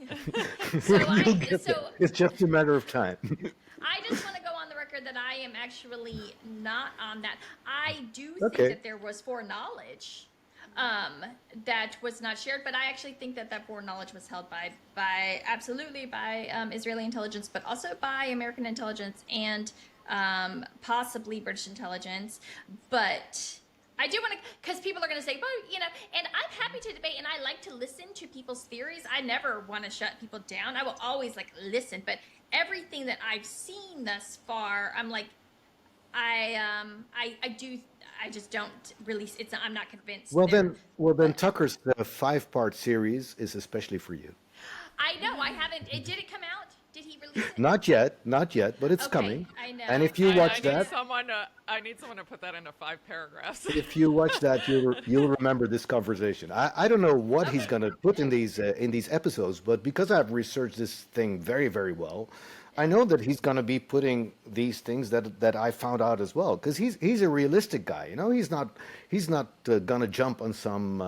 So You'll I get there. so It's just a matter of time. I just want to go on the record that I am actually not on that. I do think Okay. that there was foreknowledge that was not shared, but I actually think that that foreknowledge was held by absolutely by Israeli intelligence, but also by American intelligence and possibly British intelligence. But I do want to, because people are going to say, well, and I'm happy to debate and I like to listen to people's theories. I never want to shut people down. I will always like listen, but everything that I've seen thus far, I'm like, I do, I just don't really, I'm not convinced there, Well then, but Tucker's 5-part series is especially for you. I know I haven't, did it come out? Did he release it? Not yet, but it's Okay, coming. I And know. if you I watch I'm need that, gonna, someone to put that into 5 paragraphs. if you watch that, you'll remember this conversation. I don't know what he's okay, gonna put in these episodes, but because I've researched this thing very very well, I yeah. know that he's gonna be putting these things that I found out as well. Because he's a realistic guy, you know. He's not gonna jump on some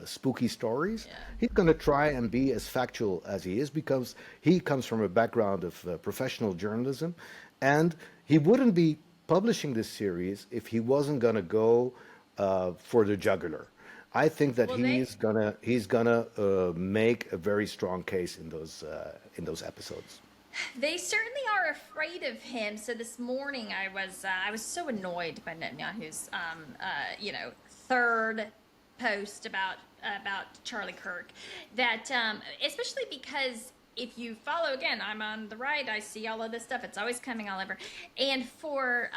spooky stories. Yeah. He's gonna try and be as factual as he is because he comes from a background of professional journalism, and he wouldn't be publishing this series if he wasn't going to go for the jugular. I think that Well, he's gonna make a very strong case in those episodes. they certainly are afraid of him. So this morning I was so annoyed by Netanyahu's third post about Charlie Kirk that especially because if you follow again, I'm on the right. I see all of this stuff. It's always coming all over. And for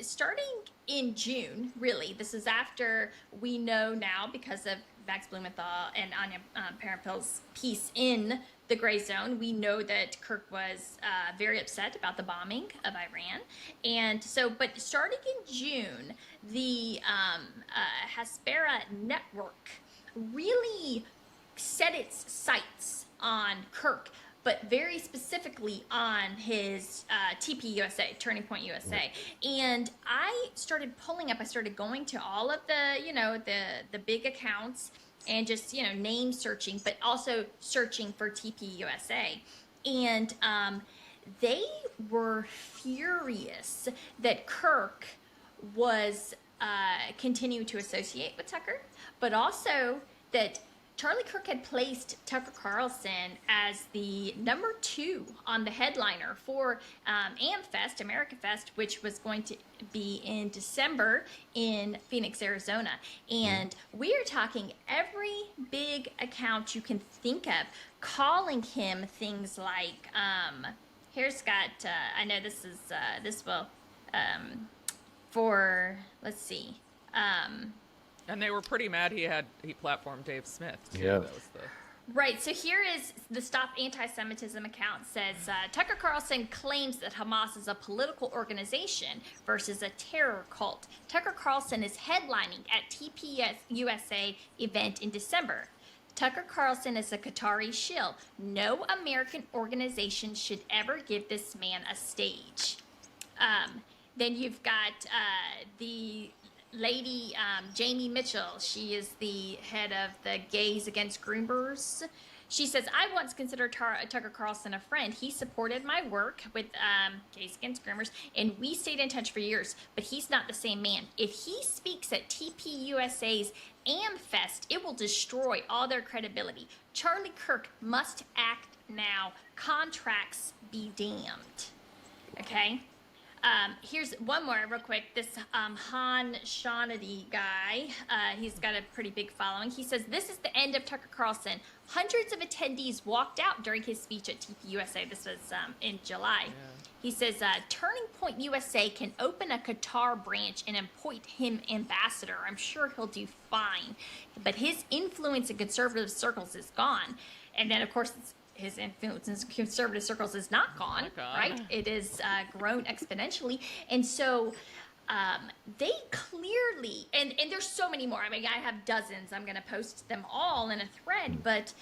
starting in June, really, this is after we know now because of Max Blumenthal and Anya Parampil's piece in the Gray Zone. We know that Kirk was very upset about the bombing of Iran. And so, but starting in June, the Hasbara network really set its sights on Kirk, but very specifically on his TP USA, Turning Point USA. And I started pulling up, I started going to all of the big accounts and just, name searching, but also searching for TP USA. And they were furious that Kirk was continuing to associate with Tucker, but also that Charlie Kirk had placed Tucker Carlson as the number 2 on the headliner for AmFest, America Fest, which was going to be in December in Phoenix, Arizona. And we are talking every big account you can think of calling him things like, here's got, I know this is, this will, for, let's see, And they were pretty mad he platformed Dave Smith too. Yeah. That was the right, so here is the Stop Anti-Semitism account says, Tucker Carlson claims that Hamas is a political organization versus a terror cult. Tucker Carlson is headlining at TPS USA event in December. Tucker Carlson is a Qatari shill. No American organization should ever give this man a stage. Then you've got the lady Jamie Mitchell. She is the head of the Gays Against Groomers. She says, I once considered Tucker Carlson a friend. He supported my work with Gays Against Groomers, and we stayed in touch for years, but he's not the same man. If he speaks at TPUSA's AmFest, it will destroy all their credibility. Charlie Kirk must act now. Contracts be damned. Okay? Here's one more real quick. This Han Shawnedy guy, he's got a pretty big following. He says, this is the end of Tucker Carlson. Hundreds of attendees walked out during his speech at TPUSA. This was in July. Yeah. He says, Turning Point USA can open a Qatar branch and appoint him ambassador. I'm sure he'll do fine. But his influence in conservative circles is gone. And then, of course, his influence in conservative circles is not gone, right? It is grown exponentially. And so they clearly, and there's so many more. I mean, I have dozens. I'm going to post them all in a thread, but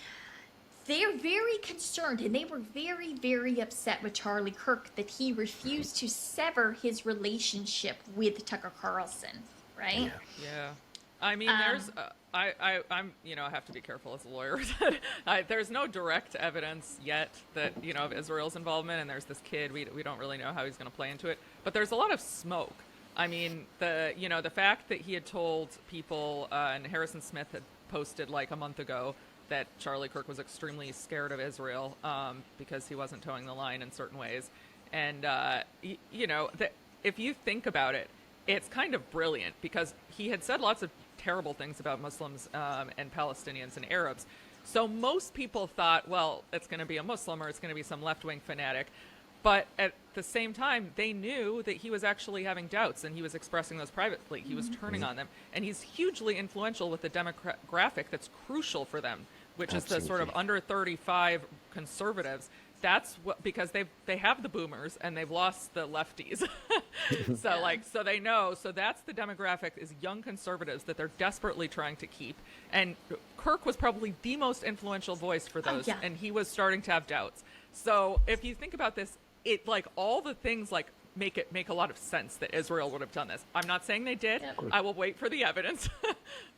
they're very concerned, and they were very, very upset with Charlie Kirk that he refused to sever his relationship with Tucker Carlson, right? Yeah. I mean, there's, I'm, I have to be careful as a lawyer. There's no direct evidence yet that, of Israel's involvement, and there's this kid, we don't really know how he's going to play into it, but there's a lot of smoke. I mean, the fact that he had told people, and Harrison Smith had posted like a month ago that Charlie Kirk was extremely scared of Israel because he wasn't towing the line in certain ways. And, if you think about it, it's kind of brilliant because he had said lots of terrible things about Muslims and Palestinians and Arabs. So most people thought, well, it's going to be a Muslim or it's going to be some left-wing fanatic. But at the same time, they knew that he was actually having doubts, and he was expressing those privately. He was turning on them. And he's hugely influential with the demographic that's crucial for them, which is the sort of under 35 conservatives. That's what, because they have the boomers and they've lost the lefties. So they know. So that's the demographic, is young conservatives that they're desperately trying to keep. And Kirk was probably the most influential voice for those. And he was starting to have doubts. So if you think about this, it like all the things like make a lot of sense that Israel would have done this. I'm not saying they did. Yep. I will wait for the evidence,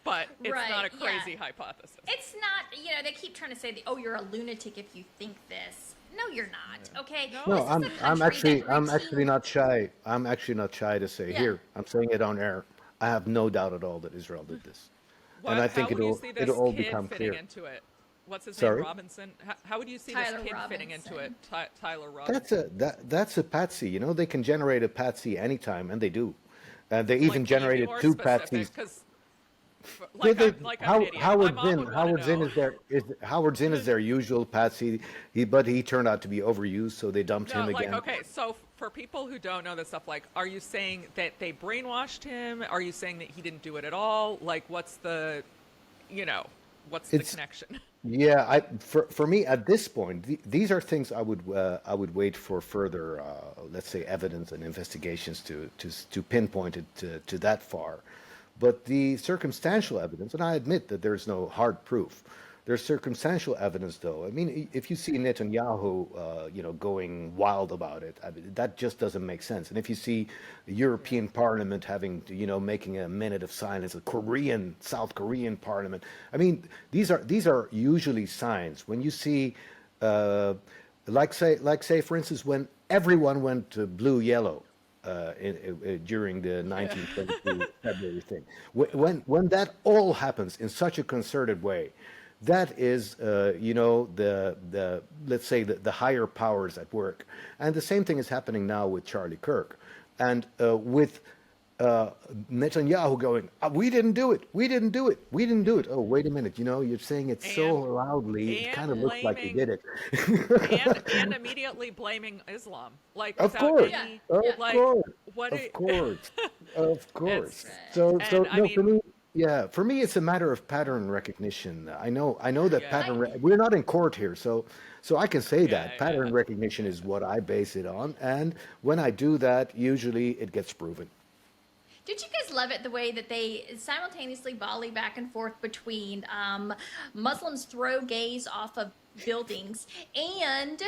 but it's not a crazy hypothesis. It's not, they keep trying to say, you're a lunatic if you think this. No, you're not. Okay. No, I'm actually not shy. I'm actually not shy to say here. I'm saying it on air. I have no doubt at all that Israel did this, and I think it'll all become clear. Into it? What's his name? Robinson. How would you see this kid fitting into it? Tyler Robinson. That's a patsy. They can generate a patsy anytime, and they do. They even generated two patsies. Howard Zinn is their usual patsy, but he turned out to be overused, so they dumped him again. Okay, so for people who don't know this stuff, are you saying that they brainwashed him? Are you saying that he didn't do it at all? What's the connection? Yeah, for me at this point, these are things I would wait for further, let's say, evidence and investigations to pinpoint it to that far. But the circumstantial evidence, and I admit that there's no hard proof. There's circumstantial evidence, though. I mean, if you see Netanyahu, going wild about it, that just doesn't make sense. And if you see the European Parliament having, making a minute of silence, a South Korean Parliament, I mean, these are usually signs. When you see, like say, for instance, when everyone went to blue-yellow. During the 1922 February thing, when that all happens in such a concerted way, that is, the let's say the higher powers at work, and the same thing is happening now with Charlie Kirk, and with Netanyahu going, we didn't do it. Oh, wait a minute. You're saying it so loudly, it kind of looks like you did it. and immediately blaming Islam. Of course. So for me, it's a matter of pattern recognition. I know that pattern. We're not in court here, so I can say that pattern recognition is what I base it on, and when I do that, usually it gets proven. Did you guys love it the way that they simultaneously volley back and forth between Muslims throw gays off of buildings and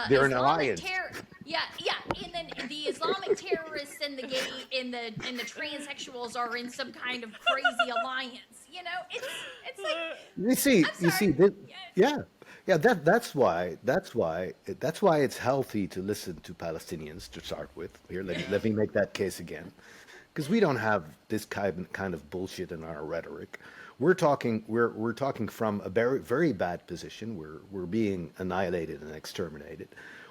they're an Islamic alliance. And then the Islamic terrorists and the gay and the transsexuals are in some kind of crazy alliance. It's like, You I'm see, sorry. yeah, yeah. That's why it's healthy to listen to Palestinians to start with. Here, let me make that case again, because we don't have this kind of bullshit in our rhetoric. We're talking from a very bad position. We're being annihilated and exterminated.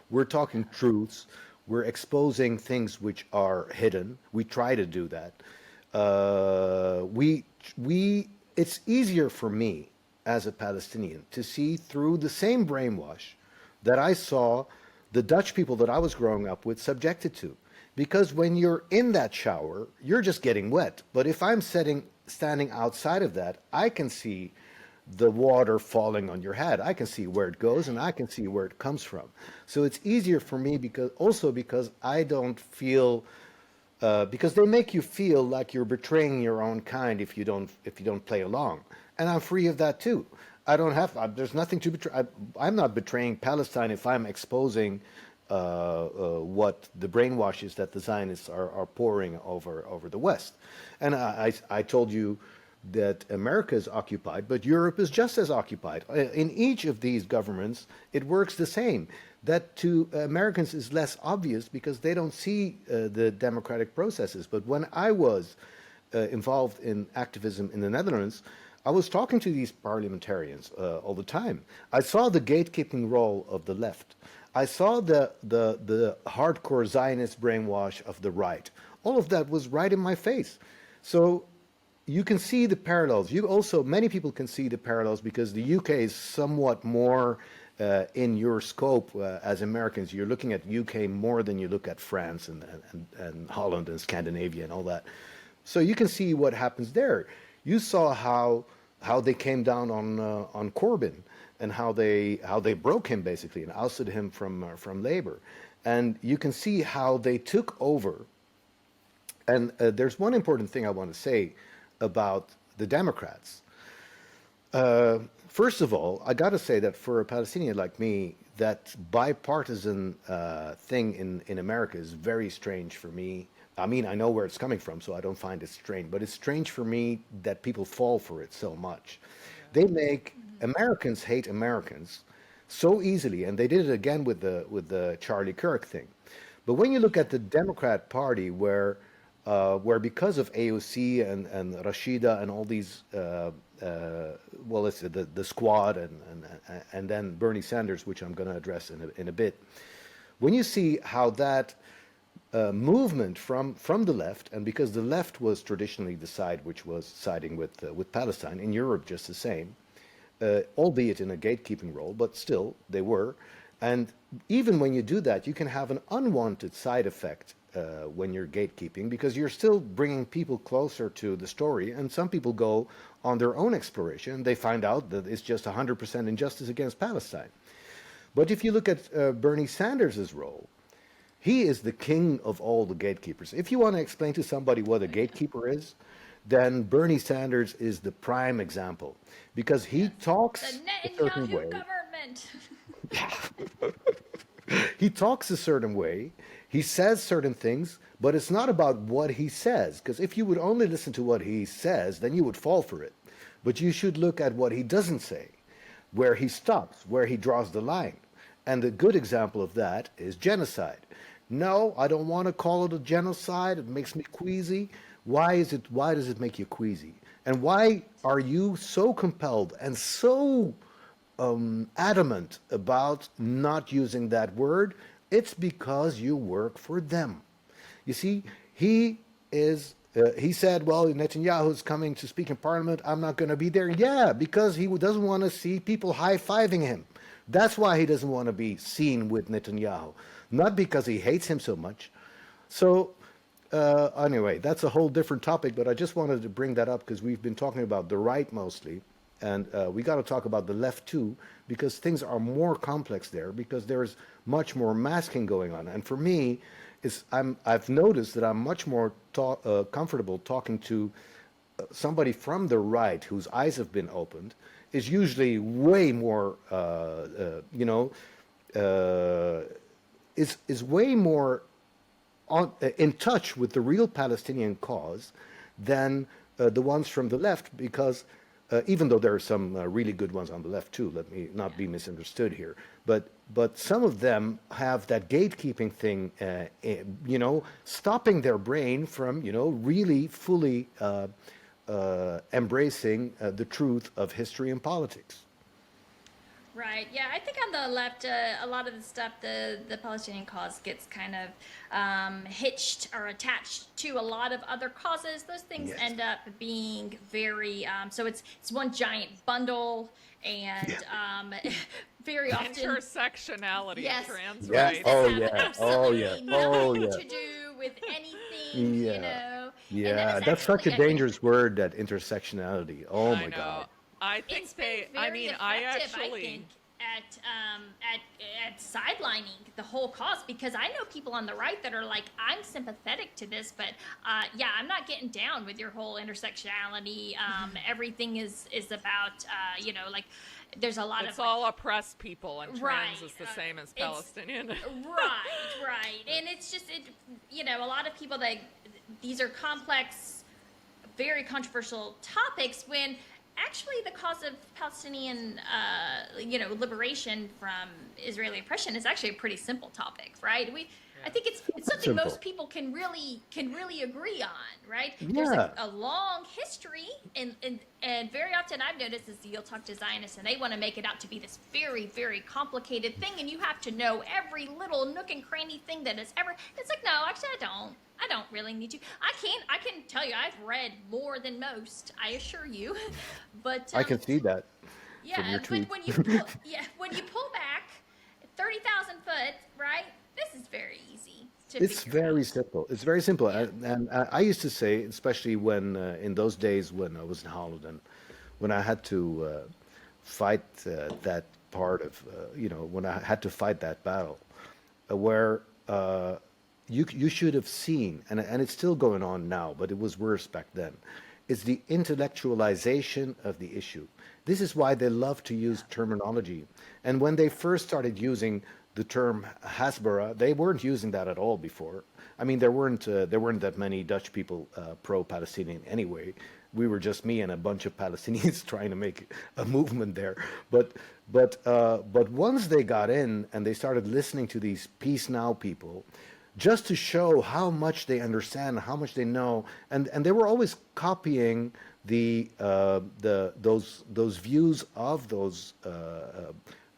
We're talking truths. We're exposing things which are hidden. We try to do that. We it's easier for me as a Palestinian to see through the same brainwash that I saw the Dutch people that I was growing up with subjected to. Because when you're in that shower, you're just getting wet. But if I'm standing outside of that, I can see the water falling on your head. I can see where it goes and I can see where it comes from. So it's easier for me because I don't feel because they make you feel like you're betraying your own kind if you don't play along, and I'm free of that too. I don't have. There's nothing to betray. I'm not betraying Palestine if I'm exposing what the brainwashes that the Zionists are pouring over the West. And I told you that America is occupied, but Europe is just as occupied. In each of these governments, it works the same. That to Americans is less obvious because they don't see the democratic processes. But when I was involved in activism in the Netherlands, I was talking to these parliamentarians all the time. I saw the gatekeeping role of the left. I saw the hardcore Zionist brainwash of the right. All of that was right in my face. So you can see the parallels. Many people can see the parallels because the UK is somewhat more in your scope as Americans. You're looking at UK more than you look at France and Holland and Scandinavia and all that. So you can see what happens there. You saw how they came down on Corbyn and how they broke him basically and ousted him from Labour, and you can see how they took over. And there's one important thing I want to say about the Democrats. First of all, I got to say that for a Palestinian like me, that bipartisan thing in America is very strange for me. I mean, I know where it's coming from, so I don't find it strange. But it's strange for me that people fall for it so much. They make Americans hate Americans so easily, and they did it again with the Charlie Kirk thing. But when you look at the Democrat Party, where because of AOC and Rashida and all these, well, let's say the squad and then Bernie Sanders, which I'm going to address in a bit, when you see how that movement from the left, and because the left was traditionally the side which was siding with Palestine, in Europe just the same, albeit in a gatekeeping role, but still they were. And even when you do that, you can have an unwanted side effect when you're gatekeeping, because you're still bringing people closer to the story, and some people go on their own exploration and they find out that it's just 100% injustice against Palestine. But if you look at Bernie Sanders' role, he is the king of all the gatekeepers. If you want to explain to somebody what a gatekeeper is, then Bernie Sanders is the prime example, because he talks The a certain Netanyahu way. government. He talks a certain way, he says certain things, but it's not about what he says, because if you would only listen to what he says, then you would fall for it. But you should look at what he doesn't say, where he stops, where he draws the line. And a good example of that is genocide. No, I don't want to call it a genocide. It makes me queasy. Why does it make you queasy? And why are you so compelled and so adamant about not using that word? It's because you work for them. You see, he said, well, Netanyahu's coming to speak in parliament. I'm not going to be there. Yeah, because he doesn't want to see people high-fiving him. That's why he doesn't want to be seen with Netanyahu, not because he hates him so much. So anyway, that's a whole different topic, but I just wanted to bring that up because we've been talking about the right mostly, and we got to talk about the left too, because things are more complex there, because there's much more masking going on. And for me, I've noticed that I'm much more comfortable talking to somebody from the right whose eyes have been opened, is usually way more, is way more in touch with the real Palestinian cause than the ones from the left, because even though there are some really good ones on the left too, let me not be misunderstood here, but some of them have that gatekeeping thing, stopping their brain from, really fully embracing the truth of history and politics. Right. Yeah, I think on the left, a lot of the stuff, the Palestinian cause gets kind of hitched or attached to a lot of other causes. Those things Yes. end up being very so it's one giant bundle, and very often Intersectionality, yes, trans Yeah. things rights. that Oh have yeah. Oh yeah. absolutely Oh nothing yeah. to do with anything, Yeah. and that Yeah. is That's such actually, a I think, dangerous word, that intersectionality. Oh I my God. know. I it's think been they. I very mean, I effective, I actually. think, at sidelining the whole cause, because I know people on the right that are like, I'm sympathetic to this, but yeah, I'm not getting down with your whole intersectionality. Everything is about like there's a lot It's of like, all oppressed people, and trans right, is the same as it's Palestinian. right, and it's just a lot of people that these are complex, very controversial topics, when actually the cause of Palestinian, liberation from Israeli oppression is actually a pretty simple topic, right? I think it's something Simple. most people can really agree on, right? There's Yeah. a long history, and very often I've noticed is you'll talk to Zionists and they want to make it out to be this very, very complicated thing, and you have to know every little nook and cranny thing that has ever. It's like, no, actually, I don't. I don't really need to. I can tell you, I've read more than most, I assure you. But I can see that from yeah, your but tweet. when you pull back 30,000 foot, right? This is very easy to It's figure very out. simple. It's very simple. Yeah. And I used to say, especially when in those days when I was in Holland, and when I had to fight that part of, when I had to fight that battle, where you should have seen, and it's still going on now, but it was worse back then. It's the intellectualization of the issue. This is why they love to use terminology. And when they first started using the term Hasbara, they weren't using that at all before. I mean, there weren't that many Dutch people pro-Palestinian anyway. We were just me and a bunch of Palestinians trying to make a movement there. But once they got in and they started listening to these Peace Now people, just to show how much they understand, how much they know, and they were always copying those views of those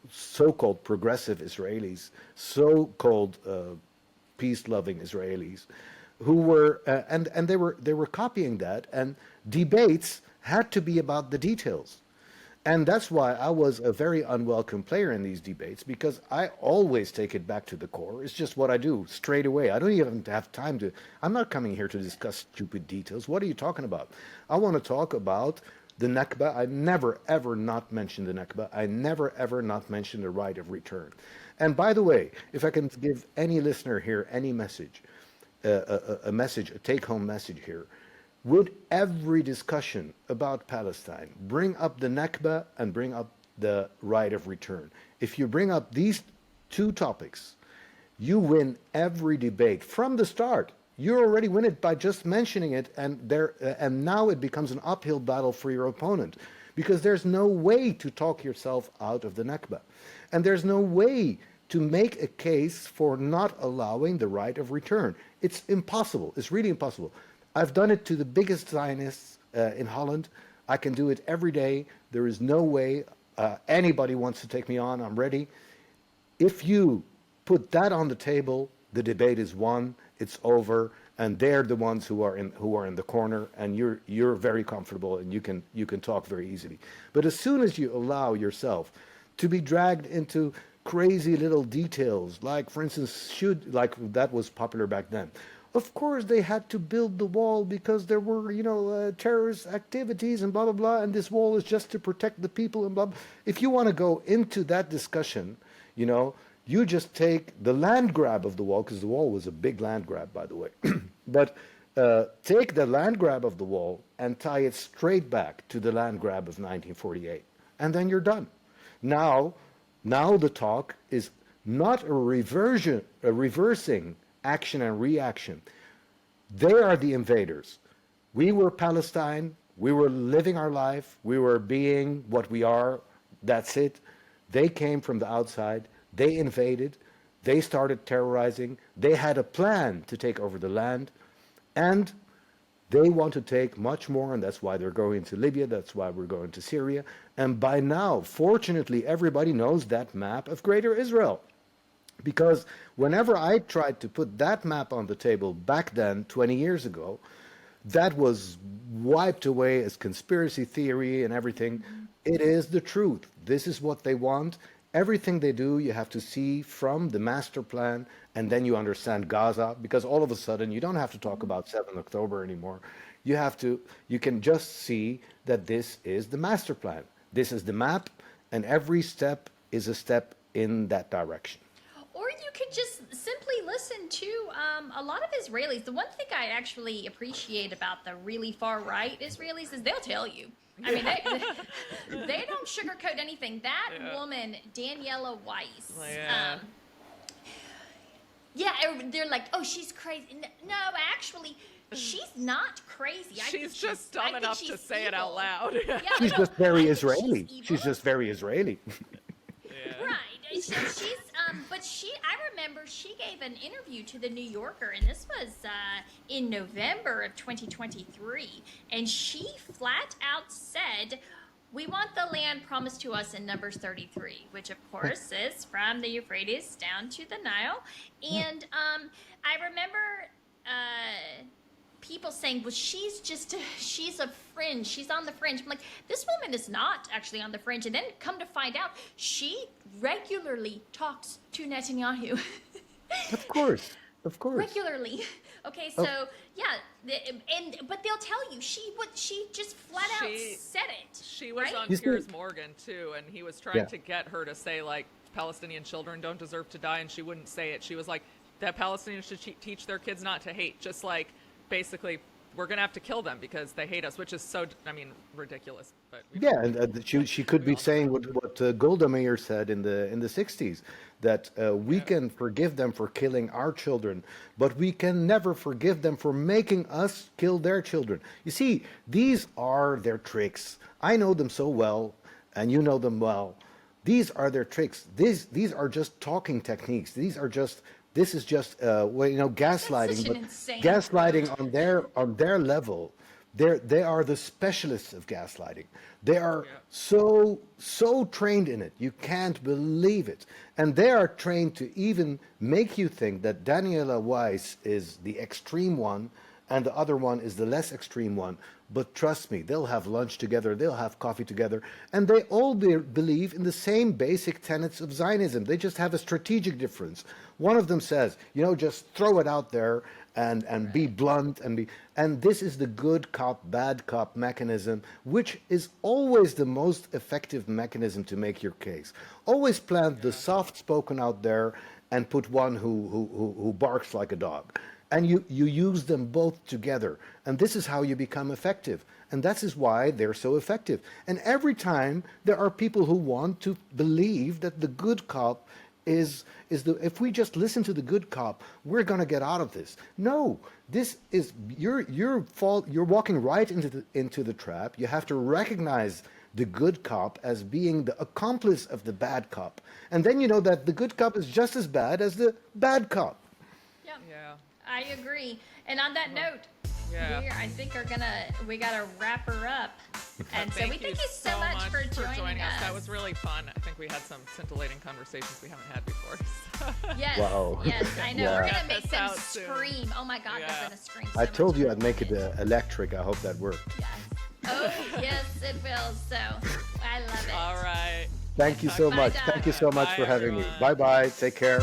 so-called progressive Israelis, so-called peace-loving Israelis, who were and they were copying that, and debates had to be about the details. And that's why I was a very unwelcome player in these debates, because I always take it back to the core. It's just what I do straight away. I don't even have time to. I'm not coming here to discuss stupid details. What are you talking about? I want to talk about the Nakba. I never ever not mention the Nakba. I never ever not mention the right of return. And by the way, if I can give any listener here any message, a message, a take-home message here. Would every discussion about Palestine bring up the Nakba and bring up the right of return? If you bring up these two topics, you win every debate from the start. You already win it by just mentioning it, and now it becomes an uphill battle for your opponent, because there's no way to talk yourself out of the Nakba, and there's no way to make a case for not allowing the right of return. It's impossible. It's really impossible. I've done it to the biggest Zionists in Holland. I can do it every day. There is no way anybody wants to take me on. I'm ready. If you put that on the table, the debate is won. It's over, and they're the ones who are in the corner, and you're very comfortable, and you can talk very easily. But as soon as you allow yourself to be dragged into crazy little details, like for instance, like that was popular back then. Of course, they had to build the wall because there were, terrorist activities and blah, blah, blah, and this wall is just to protect the people and blah, blah. If you want to go into that discussion, you just take the land grab of the wall, because the wall was a big land grab, by the way. But take the land grab of the wall and tie it straight back to the land grab of 1948, and then you're done. Now the talk is not a reversing action and reaction. They are the invaders. We were Palestine. We were living our life. We were being what we are. That's it. They came from the outside. They invaded. They started terrorizing. They had a plan to take over the land. And they want to take much more, and that's why they're going to Libya. That's why we're going to Syria. And by now, fortunately, everybody knows that map of Greater Israel. Because whenever I tried to put that map on the table back then, 20 years ago, that was wiped away as conspiracy theory and everything. It is the truth. This is what they want. Everything they do, you have to see from the master plan, and then you understand Gaza, because all of a sudden you don't have to talk about 7th October anymore. You can just see that this is the master plan. This is the map, and every step is a step in that direction. Or you could just simply listen to a lot of Israelis. The one thing I actually appreciate about the really far right Israelis is they'll tell you. I mean, they don't sugarcoat anything. That woman, Daniela Weiss. They're like, oh, she's crazy. No, actually, she's not crazy. She's just dumb enough to say it out loud. She's just very Israeli. She's just very Israeli. Right. I remember she gave an interview to the New Yorker, and this was in November of 2023, and she flat out said, we want the land promised to us in Numbers 33, which of course is from the Euphrates down to the Nile. And I remember people saying, well, she's a fringe. She's on the fringe. I'm like, this woman is not actually on the fringe. And then come to find out, she regularly talks to Netanyahu. Of course. Regularly. Okay, so but they'll tell you she just flat out said it. She was on You Piers see- Morgan too, and he was trying to get her to say like Palestinian children don't deserve to die, and she wouldn't say it. She was like that Palestinians should teach their kids not to hate, just like basically we're gonna have to kill them because they hate us, which is so ridiculous. But and she could be saying what Golda Meir said in the 60s, that we can forgive them for killing our children, but we can never forgive them for making us kill their children. You see, these are their tricks. I know them so well, and you know them well. These are their tricks. These are just talking techniques. This is just gaslighting, such an but insane gaslighting on their level. They are the specialists of gaslighting. They are so trained in it. You can't believe it. And they are trained to even make you think that Daniela Weiss is the extreme one and the other one is the less extreme one. But trust me, they'll have lunch together, they'll have coffee together, and they all believe in the same basic tenets of Zionism. They just have a strategic difference. One of them says, just throw it out there and be blunt and this is the good cop, bad cop mechanism, which is always the most effective mechanism to make your case. Always plant the soft-spoken out there and put one who barks like a dog. And you use them both together. And this is how you become effective. And that is why they're so effective. And every time there are people who want to believe that the good cop if we just listen to the good cop, we're going to get out of this. No, this is your fault. You're walking right into the trap. You have to recognize the good cop as being the accomplice of the bad cop. And then you know that the good cop is just as bad as the bad cop. Yeah. I agree. And on that note, I think we gotta wrap her up. And so we thank you so much for joining us. That was really fun. I think we had some scintillating conversations we haven't had before. Yes. Wow. Yes, I know. We're gonna make This them out soon. scream. Oh my God, they're gonna scream. So I told much you fun. I'd make it electric. I hope that worked. Yes. Oh yes, it will. So I love it. All right. Thank you so Bye, much. Doc. Thank you so much Bye, for having me. everyone. Bye-bye. Take care.